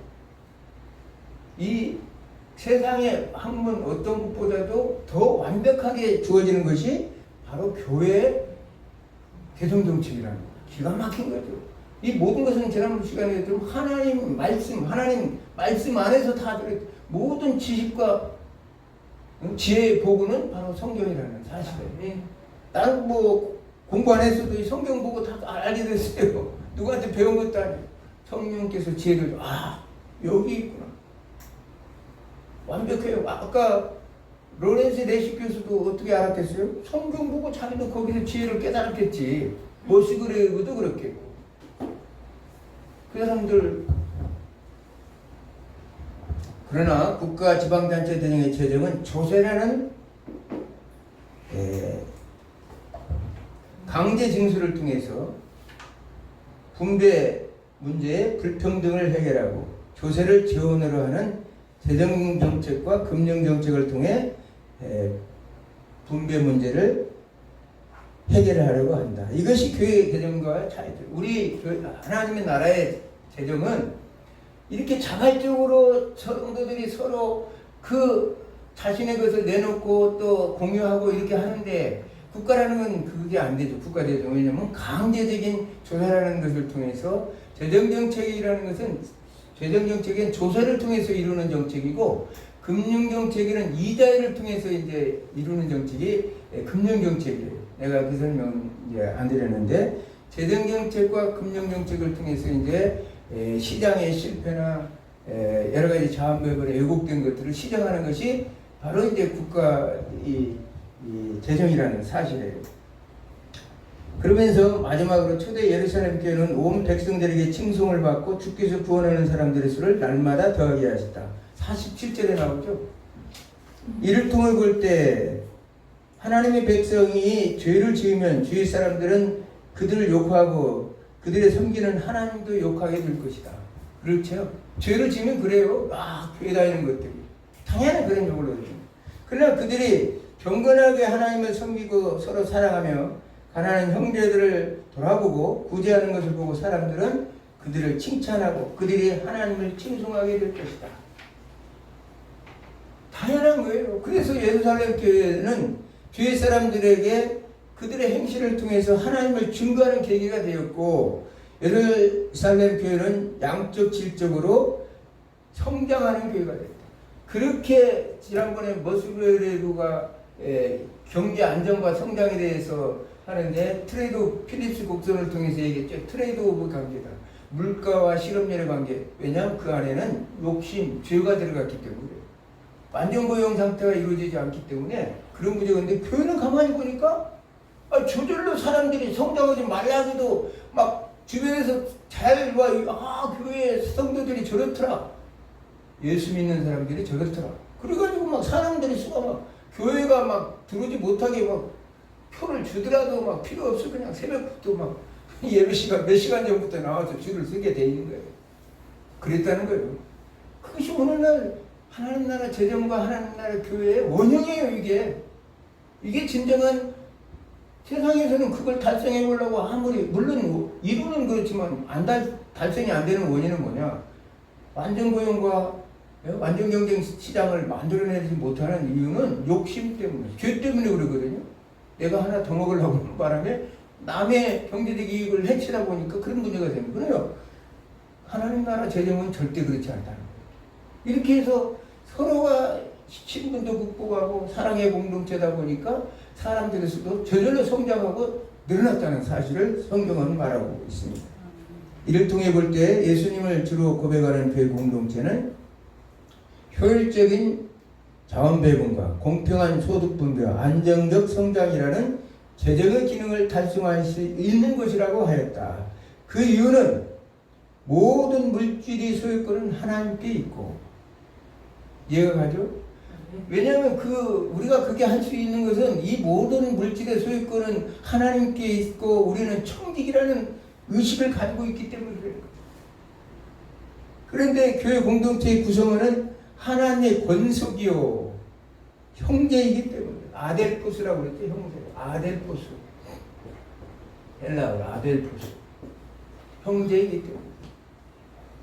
이 세상의 학문 어떤 것보다도 더 완벽하게 주어지는 것이 바로 교회의 대성정책이라는 거예요. 기가 막힌 거죠. 이 모든 것은 지난번 시간에 좀 하나님 말씀 안에서 다 들어있고 모든 지식과 지혜의 보고는 바로 성경이라는 사실이에요. 나는 뭐 공부 안 했어도 이 성경 보고 다 알게 됐어요. 누구한테 배운 것도 아니에요. 성령께서 지혜를 여기 있구나. 완벽해요. 아까 로렌스 레시 교수도 어떻게 알았겠어요? 성경 보고 자기도 거기서 지혜를 깨달았겠지. 모시그레이브도 그렇겠고. 그 사람들 그러나 국가 지방단체 등의 재정은 조세라는 강제 징수를 통해서 분배 문제의 불평등을 해결하고 조세를 지원으로 하는 재정정책과 금융정책을 통해 분배 문제를 해결하려고 한다. 이것이 교회의 재정과 차이죠. 우리 하나님의 나라의 재정은 이렇게 자발적으로 성도들이 서로 그 자신의 것을 내놓고 또 공유하고 이렇게 하는데 국가라는 건 그게 안 되죠. 국가 재정. 왜냐하면 강제적인 조사라는 것을 통해서 재정정책이라는 것은 재정정책은 조사를 통해서 이루는 정책이고 금융정책은 이자를 통해서 이제 이루는 정책이 금융정책이에요. 내가 그 설명 이제 안 드렸는데 재정정책과 금융정책을 통해서 이제 시장의 실패나 여러 가지 자원배분에 왜곡된 것들을 시정하는 것이 바로 이제 국가 이 재정이라는 사실이에요. 그러면서 마지막으로 초대 예루살렘 교회는 온 백성들에게 칭송을 받고 주께서 구원하는 사람들의 수를 날마다 더하게 하셨다. 47절에 나오죠. 이를 통해 볼 때 하나님의 백성이 죄를 지으면 주위 사람들은 그들을 욕하고 그들의 섬기는 하나님도 욕하게 될 것이다. 그렇죠? 죄를 지으면 그래요. 교회 다니는 것들이. 당연히 그런 욕을 하죠. 그러나 그들이 경건하게 하나님을 섬기고 서로 사랑하며 가난한 형제들을 돌아보고 구제하는 것을 보고 사람들은 그들을 칭찬하고 그들이 하나님을 칭송하게 될 것이다. 당연한 거예요. 그래서 예루살렘 교회는 주위 사람들에게 그들의 행실을 통해서 하나님을 증거하는 계기가 되었고 예루살렘 교회는 양적 질적으로 성장하는 교회가 됐다. 그렇게 지난번에 머스베레루가 경제 안정과 성장에 대해서 하는데 트레이드 오브 필립스 곡선을 통해서 얘기했죠. 트레이드 오브 경제다. 물가와 실업률의 관계. 왜냐하면 그 안에는 욕심, 죄가 들어갔기 때문에 완전 고용 상태가 이루어지지 않기 때문에 그런 문제가 있는데 교회는 가만히 보니까 저절로 사람들이 성장하지 말라고도 막 주변에서 잘 와, 교회 성도들이 저렇더라. 예수 믿는 사람들이 저렇더라. 그래가지고 막 사람들이 수가 막 교회가 막 들어오지 못하게 막 표를 주더라도 막 필요 없어 그냥 새벽부터 막 예배 시간 몇 시간 전부터 나와서 줄을 서게 돼 있는 거예요. 그랬다는 거예요. 그것이 오늘날 하나님 나라 재정과 하나님 나라 교회의 원형이에요. 이게 진정한 세상에서는 그걸 달성해 보려고 아무리 물론 이루는 그렇지만 달성이 안 되는 원인은 뭐냐? 완전 고용과 완전 경쟁 시장을 만들어내지 못하는 이유는 욕심 때문에, 죄 때문에 그러거든요. 내가 하나 더 먹으려고 하는 바람에 남의 경제적 이익을 해치다 보니까 그런 문제가 되는 거예요. 하나님 나라 재정은 절대 그렇지 않다는 거예요. 이렇게 해서 서로가 신분도 극복하고 사랑의 공동체다 보니까 사람들에서도 저절로 성장하고 늘어났다는 사실을 성경은 말하고 있습니다. 이를 통해 볼 때 예수님을 주로 고백하는 교회 공동체는 효율적인 자원 배분과 공평한 소득 분배와 안정적 성장이라는 재정의 기능을 달성할 수 있는 것이라고 하였다. 그 이유는 모든 물질이 소유권은 하나님께 있고, 이해가 가죠? 왜냐하면 우리가 그게 할 수 있는 것은 이 모든 물질의 소유권은 하나님께 있고 우리는 청직이라는 의식을 가지고 있기 때문에 그래요. 그런데 교회 공동체의 구성원은 하나님의 권속이요 형제이기 때문에 아델포스라고 그랬죠. 형제 아델포스 헬라어로 아델포스 형제이기 때문에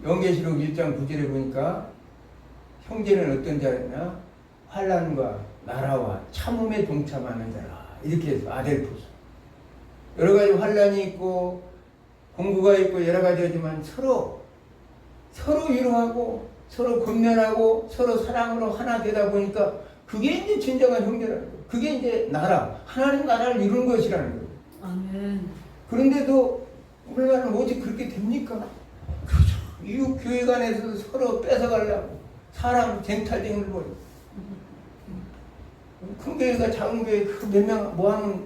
영계시록 1장 9절에 보니까 형제는 어떤 자냐? 환난과 나라와 참음에 동참하는 자라. 이렇게 해서 아델포스. 여러 가지 환난이 있고 공부가 있고 여러 가지지만 서로 위로하고 서로 권면하고 서로 사랑으로 하나 되다 보니까 그게 이제 진정한 형제라는 거예요. 그게 이제 나라, 하나님 나라를 이루는 것이라는 거예요. 아멘. 그런데도 우리나라는 오직 그렇게 됩니까? 그렇죠. 이웃 교회 간에서 서로 뺏어가려고 사람 쟁탈쟁을 벌이고 큰 교회가 작은 교회 그 몇 명 모아놓은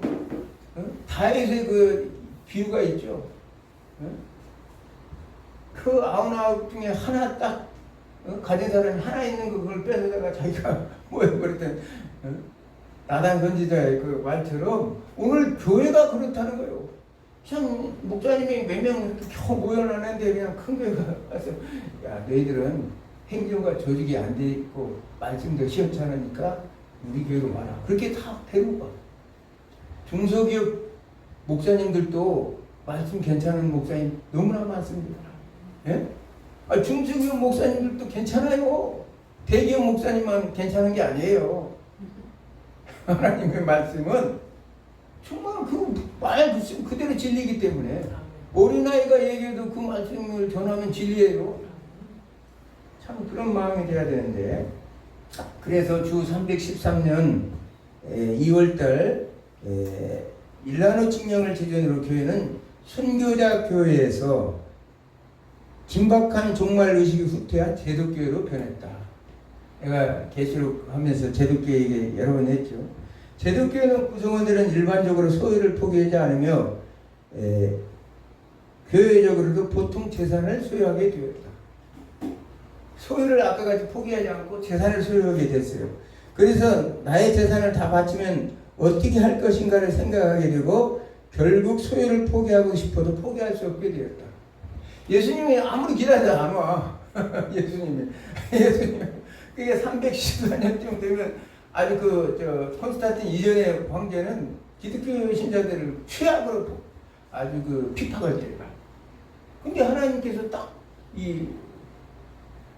다윗의 그 비유가 있죠. 그 99 중에 하나 딱 가진 사람이 하나 있는 거 그걸 뺏어다가 자기가 모여버렸던 나단 선지자의 그 말처럼 오늘 교회가 그렇다는 거예요. 그냥 목사님이 몇 명 이렇게 겨우 모여놨는데 그냥 큰 교회가 와서 야 너희들은 행정과 조직이 안 돼 있고 말씀도 시험찮으니까 우리 교회로 와라. 그렇게 다 데리고 가. 중소기업 목사님들도 말씀 괜찮은 목사님 너무나 많습니다. 예? 중소기업 목사님들도 괜찮아요. 대기업 목사님만 괜찮은 게 아니에요. 하나님의 말씀은 정말 말 그대로 진리이기 때문에 어린아이가 얘기해도 그 말씀을 전하면 진리예요. 참 그런 마음이 돼야 되는데 그래서 주 313년 2월달 일라노 칙령을 기준으로 교회는 순교자 교회에서 긴박한 종말 의식이 후퇴한 제독교회로 변했다. 내가 계시록 하면서 제독교회 얘기 여러 번 했죠. 제독교회는 구성원들은 일반적으로 소유를 포기하지 않으며 교회적으로도 보통 재산을 소유하게 되었다. 소유를 아까같이 포기하지 않고 재산을 소유하게 됐어요. 그래서 나의 재산을 다 바치면 어떻게 할 것인가를 생각하게 되고 결국 소유를 포기하고 싶어도 포기할 수 없게 되었다. 예수님이 아무리 기다려도 안 와. 예수님. 그게 314년쯤 되면 아주 콘스탄틴 이전의 황제는 기독교 신자들을 최악으로 아주 핍박을 때려가. 근데 하나님께서 딱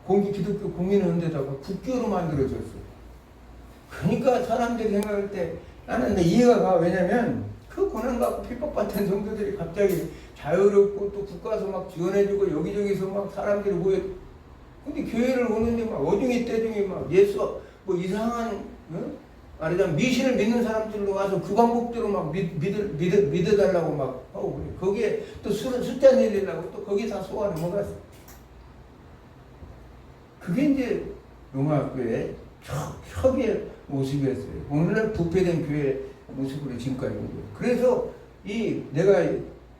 기독교 공인하는 데다가 국교로 만들어줬어요. 그러니까 사람들이 생각할 때 나는 이해가 가. 왜냐면 그 고난받고 핍박받던 성도들이 갑자기 자유롭고 또 국가에서 막 지원해주고 여기저기서 막 사람들이 모여. 근데 교회를 오는데 막 어중이 떼중이 막 예수 뭐 이상한 말하자면 미신을 믿는 사람들로 와서 그 방법대로 막 믿어달라고 막 하고 그래. 거기에 또 숫자 내리려고 또 거기 다 소화 넘어갔어. 그게 이제 로마 교회의 혁의 모습이었어요. 오늘날 부패된 교회 모습으로 지금까지 온 거예요. 그래서 내가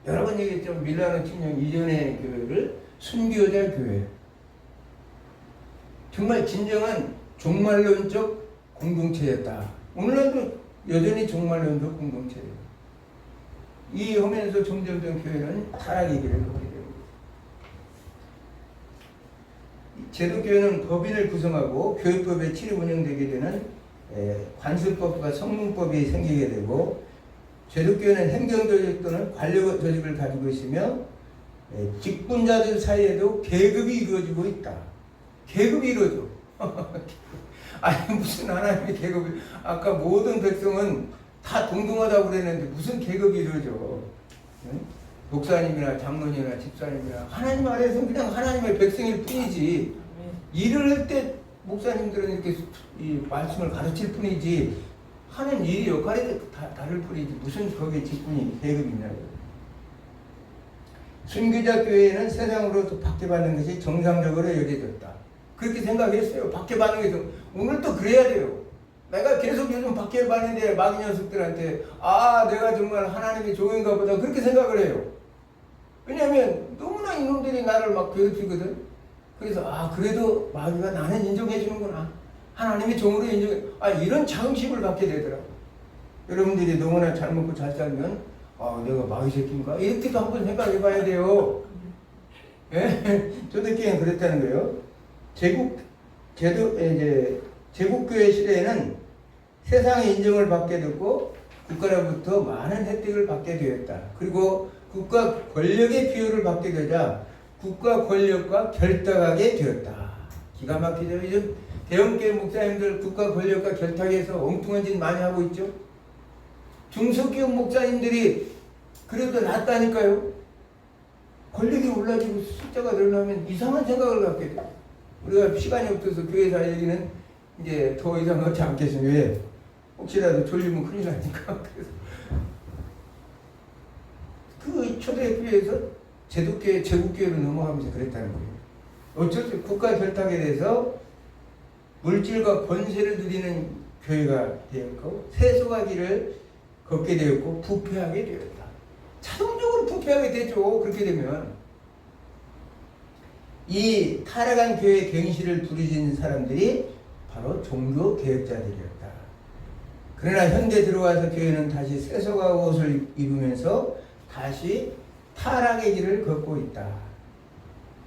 여러 번 얘기했지만 밀라노 침략 이전의 교회를 순교자 교회. 정말 진정한 종말론적 공동체였다. 오늘날도 여전히 종말론적 공동체예요. 이 하면서 점점점 교회는 타락의 길을 걷게 됩니다. 제도교회는 법인을 구성하고 교회법에 치리 운영되게 되는 관습법과 성문법이 생기게 되고, 제도교회는 행정조직 또는 관료조직을 가지고 있으며 직분자들 사이에도 계급이 이루어지고 있다. 계급이 이루어져. 아니 무슨 하나님의 계급이, 아까 모든 백성은 다 동등하다고 그랬는데 무슨 계급이 이루어져. 응? 목사님이나 장로님이나 집사님이나 하나님 아래에서 그냥 하나님의 백성일 뿐이지, 일을 할 때 목사님들은 이렇게 이 말씀을 가르칠 뿐이지 하는 일이 역할이 다를 뿐이지 무슨 거기에 직분이 계급이 있냐고요. 순교자 교회는 세상으로부터 박해받는 것이 정상적으로 여겨졌다. 그렇게 생각했어요. 박해받는 게 오늘도 그래야 돼요. 내가 계속 요즘 박해받는데 마귀 녀석들한테 내가 정말 하나님의 종인가 보다 그렇게 생각을 해요. 왜냐하면 너무나 이놈들이 나를 막 괴롭히거든. 그래서 그래도 마귀가 나는 인정해 주는구나. 하나님의 종으로 인정해. 이런 자긍심을 갖게 되더라고. 여러분들이 너무나 잘 먹고 잘 살면 내가 마귀 새끼인가? 이렇게도 한번 생각해 봐야 돼요. 예? 초대교회는 그랬다는 거예요. 제국교회 시대에는 세상의 인정을 받게 됐고 국가로부터 많은 혜택을 받게 되었다. 그리고 국가 권력의 비호를 받게 되자 국가 권력과 결탁하게 되었다. 기가 막히죠. 요즘 대형교회 목사님들 국가 권력과 결탁해서 엉뚱한 짓 많이 하고 있죠. 중소기업 목사님들이 그래도 낫다니까요. 권력이 올라지고 숫자가 늘어나면 이상한 생각을 갖게 돼요. 우리가 시간이 없어서 교회사 얘기는 이제 더 이상 하지 않겠습니다. 왜? 혹시라도 졸리면 큰일 나니까. 그래서 그 초대교회에서 제도교회, 제국교회로 넘어가면서 그랬다는 거예요. 어쩔 수 국가 결탁에 대해서 물질과 권세를 누리는 교회가 되었고 세속화 길을 걷게 되었고 부패하게 되었다. 자동적으로 부패하게 되죠. 그렇게 되면 이 타락한 교회의 경실을 부르짖는 사람들이 바로 종교 개혁자들이었다. 그러나 현대 들어와서 교회는 다시 세속화 옷을 입으면서 다시 타락의 길을 걷고 있다.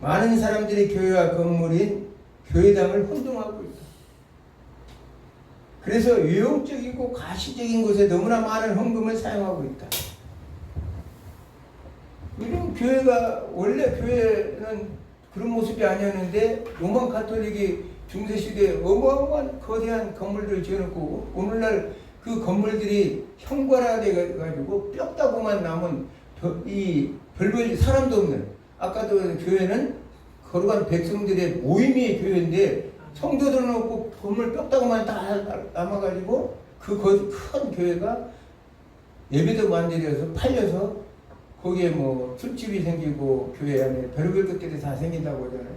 많은 사람들이 교회와 건물인 교회당을 혼동하고 있다. 그래서 유용적이고 가시적인 곳에 너무나 많은 헌금을 사용하고 있다. 이런 교회가 원래 교회는 그런 모습이 아니었는데 로마 가톨릭이 중세시대에 어마어마한 거대한 건물들을 지어놓고 오늘날 그 건물들이 형괄화돼 가지고 뼈다구만 남은 별별 사람도 없는, 아까도 교회는 거룩한 백성들의 모임의 교회인데 성도들은 없고 건물 뼈다구만 다 남아가지고 그 큰 교회가 예배도 만들어서 팔려서 거기에 뭐 술집이 생기고 교회 안에 별별 것들이 다 생긴다고 하잖아요.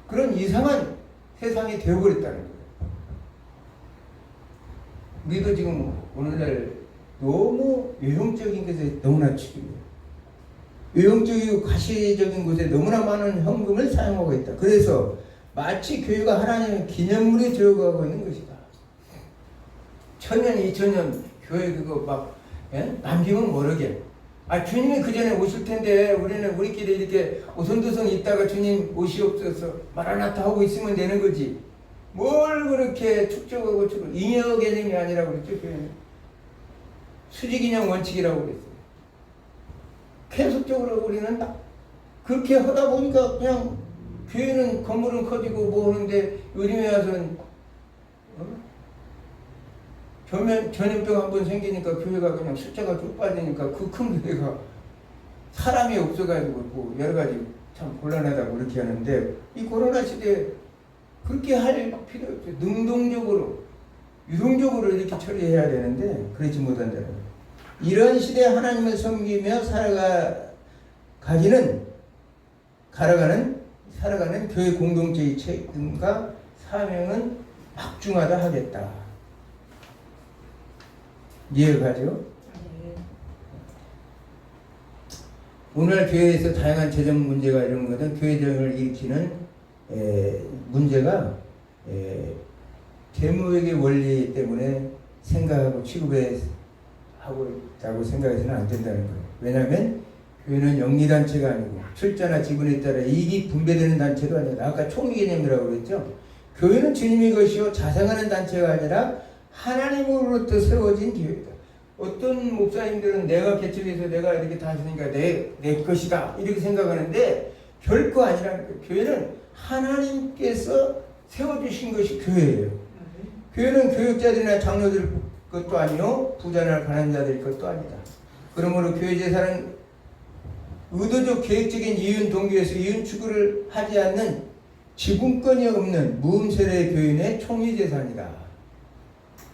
그런 이상한 세상이 되어버렸다는 거예요. 우리도 지금 오늘날 너무 외형적인 것에 너무나 치중해요. 외형적이고 가시적인 것에 너무나 많은 헌금을 사용하고 있다. 그래서 마치 교회가 하나님의 기념물이 되어가고 있는 것이다. 1000년, 2000년 교회 그거 막 남기면 모르게. 주님이 그 전에 오실 텐데 우리는 우리끼리 이렇게 오손도손 있다가 주님 오시옵소서 마라나타 하고 있으면 되는 거지. 뭘 그렇게 축적하고 잉여 개념이 아니라고 그랬죠. 교회는 수직인형 원칙이라고 그랬어요. 계속적으로 우리는 그렇게 하다 보니까 그냥 교회는 건물은 커지고 뭐 하는데 요즘에 와서는 전염병 한번 생기니까 교회가 그냥 숫자가 쭉 빠지니까 그 큰 교회가 사람이 없어가지고 뭐 여러 가지 참 곤란하다고 그렇게 하는데 이 코로나 시대에 그렇게 할 필요 없죠. 능동적으로 유동적으로 이렇게 처리해야 되는데 그렇지 못한다는 거예요. 이런 시대에 하나님을 섬기며 살아가는 교회 공동체의 책임과 사명은 막중하다 하겠다. 이해가 가죠? 네. 오늘날 교회에서 다양한 재정 문제가 이런 것은 교회 재정을 일으키는 문제가 재무회계 원리 때문에 생각하고 취급해 하고 있다고 생각해서는 안 된다는 거예요. 왜냐하면 교회는 영리단체가 아니고 출자나 지분에 따라 이익이 분배되는 단체도 아니다. 아까 총개념이라고 그랬죠. 교회는 주님의 것이요 자생하는 단체가 아니라 하나님으로부터 세워진 교회다. 어떤 목사님들은 내가 개척해서 내가 이렇게 다 했으니까 내 것이다 이렇게 생각하는데 결코 아니라는 거예요. 교회는 하나님께서 세워주신 것이 교회예요. 교회는 교육자들이나 장로들 것도 아니요 부자나 가난자들 것도 아니다. 그러므로 교회 재산은 의도적 계획적인 이윤 동기에서 이윤 추구를 하지 않는 지분권이 없는 무음세례 교인의 총위 재산이다.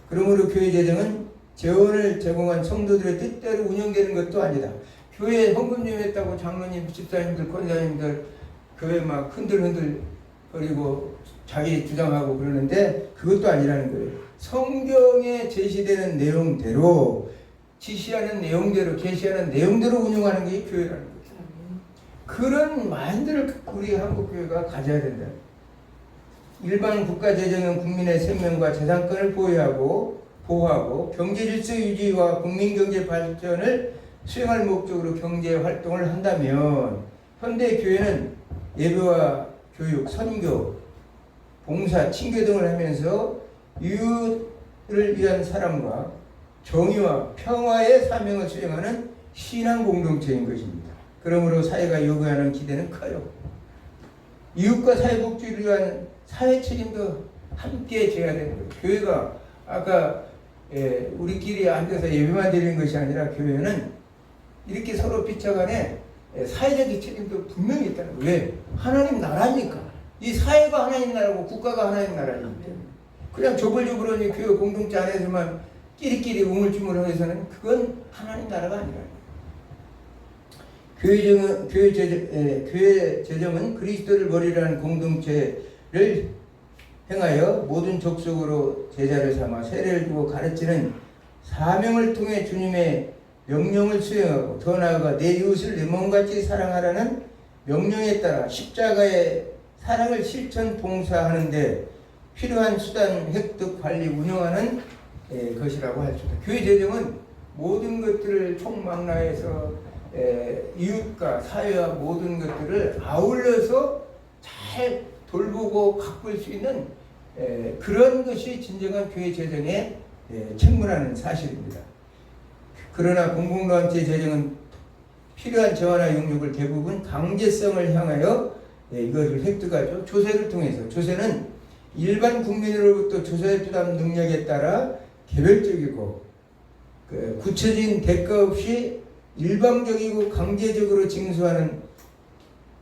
그러므로 교회 재정은 재원을 제공한 성도들의 뜻대로 운영되는 것도 아니다. 교회에 헌금 좀 했다고 장로님, 집사님들, 권사님들 교회 막 흔들흔들 거리고 자기 주장하고 그러는데 그것도 아니라는 거예요. 성경에 제시되는 내용대로 지시하는 내용대로 계시하는 내용대로 운영하는 게 교회라는 거죠. 그런 마인드를 우리 한국교회가 가져야 된다. 일반 국가 재정은 국민의 생명과 재산권을 보호하고 경제 질서 유지와 국민 경제 발전을 수행할 목적으로 경제 활동을 한다면 현대 교회는 예배와 교육, 선교, 봉사, 친교 등을 하면서 이웃을 위한 사랑과 정의와 평화의 사명을 수행하는 신앙 공동체인 것입니다. 그러므로 사회가 요구하는 기대는 커요. 이웃과 사회복지를 위한 사회 책임도 함께 져야 되는 거예요. 교회가 아까 우리끼리 앉아서 예배만 드리는 것이 아니라 교회는 이렇게 서로 비춰간에 사회적 책임도 분명히 있다는 거예요. 왜? 하나님 나라니까. 이 사회가 하나님 나라고 국가가 하나님 나라이기 때문에. 그냥 조불조불하니 교회 공동체 안에서만 끼리끼리 우물쭈물해서는 그건 하나님 나라가 아니라. 교회 재정은 그리스도를 머리로 하는 공동체를 행하여 모든 족속으로 제자를 삼아 세례를 주고 가르치는 사명을 통해 주님의 명령을 수행하고 더 나아가 내 이웃을 내 몸같이 사랑하라는 명령에 따라 십자가의 사랑을 실천 봉사하는 데 필요한 수단 획득 관리 운영하는 것이라고 할 수 있다. 교회 재정은 모든 것들을 총망라해서 이웃과 사회와 모든 것들을 아울러서 잘 돌보고 가꿀 수 있는 그런 것이 진정한 교회 재정에 책무라는 사실입니다. 그러나 공공단체 재정은 필요한 재화나 용역을 대부분 강제성을 향하여 이것을 획득하죠. 조세를 통해서. 조세는 일반 국민으로부터 조세 부담 능력에 따라 개별적이고 구체적인 대가 없이 일방적이고 강제적으로 징수하는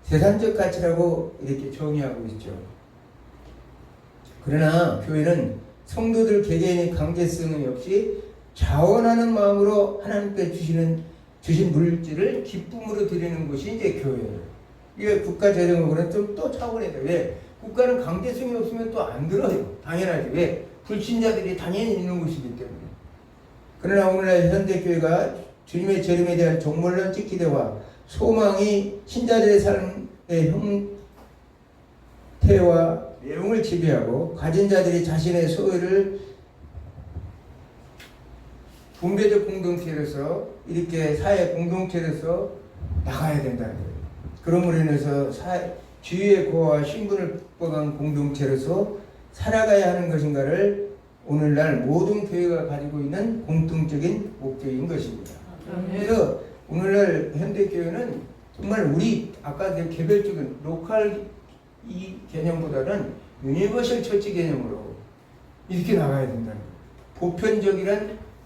재산적 가치라고 이렇게 정의하고 있죠. 그러나 교회는 성도들 개개인의 강제성이 없이 자원하는 마음으로 하나님께 주신 물질을 기쁨으로 드리는 것이 이제 교회예요. 이게 국가 재정하고는 좀 또 차원이 돼요. 왜? 국가는 강제성이 없으면 또 안 들어요. 당연하지. 왜? 불신자들이 당연히 있는 것이기 때문에. 그러나 오늘날 현대교회가 주님의 재림에 대한 종말론적 기대와 소망이 신자들의 삶의 형태와 내용을 지배하고 가진 자들이 자신의 소유를 분배적 공동체로서 이렇게 사회 공동체로서 나가야 된다는 거예요. 그러므로 인해서 주의의 고와 신분을 극복한 공동체로서 살아가야 하는 것인가를 오늘날 모든 교회가 가지고 있는 공통적인 목적인 것입니다. 그래서 오늘날 현대교회는 정말 우리 아까 개별적인 로컬 이 개념보다는 유니버설 처치 개념으로 이렇게 나가야 된다는 거예요.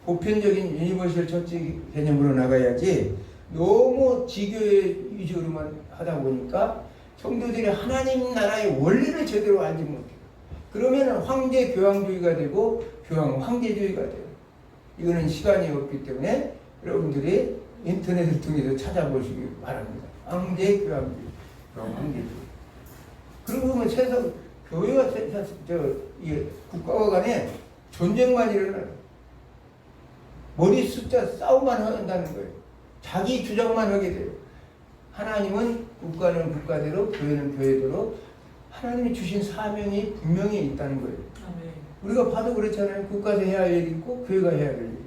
보편적인 유니버설 처치 개념으로 나가야지 너무 지교회 위주로만 하다 보니까 성도들이 하나님 나라의 원리를 제대로 알지 못해요. 그러면 황제 교황주의가 되고 교황 황제주의가 돼요. 이거는 시간이 없기 때문에 여러분들이 인터넷을 통해서 찾아보시기 바랍니다. 황제교황주의, 교황 황제주의. 그러고 보면 세상 교회와 이 국가와 간에 전쟁만 일어나요. 머리 숫자 싸움만 한다는 거예요. 자기 주장만 하게 돼요. 하나님은 국가는 국가대로, 교회는 교회대로 하나님이 주신 사명이 분명히 있다는 거예요. 우리가 봐도 그렇잖아요. 국가에서 해야 할 일이 있고 교회가 해야 할 일이 있고.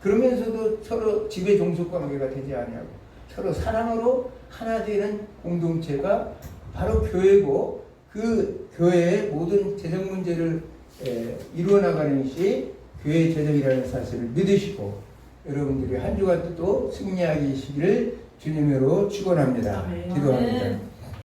그러면서도 서로 지배 종속 관계가 되지 않냐고. 서로 사랑으로 하나 되는 공동체가 바로 교회고, 그 교회의 모든 재정 문제를 이루어 나가는 것이 교회 재정이라는 사실을 믿으시고, 여러분들이 한 주간도 승리하시기를 주님으로 축원합니다. 기도합니다.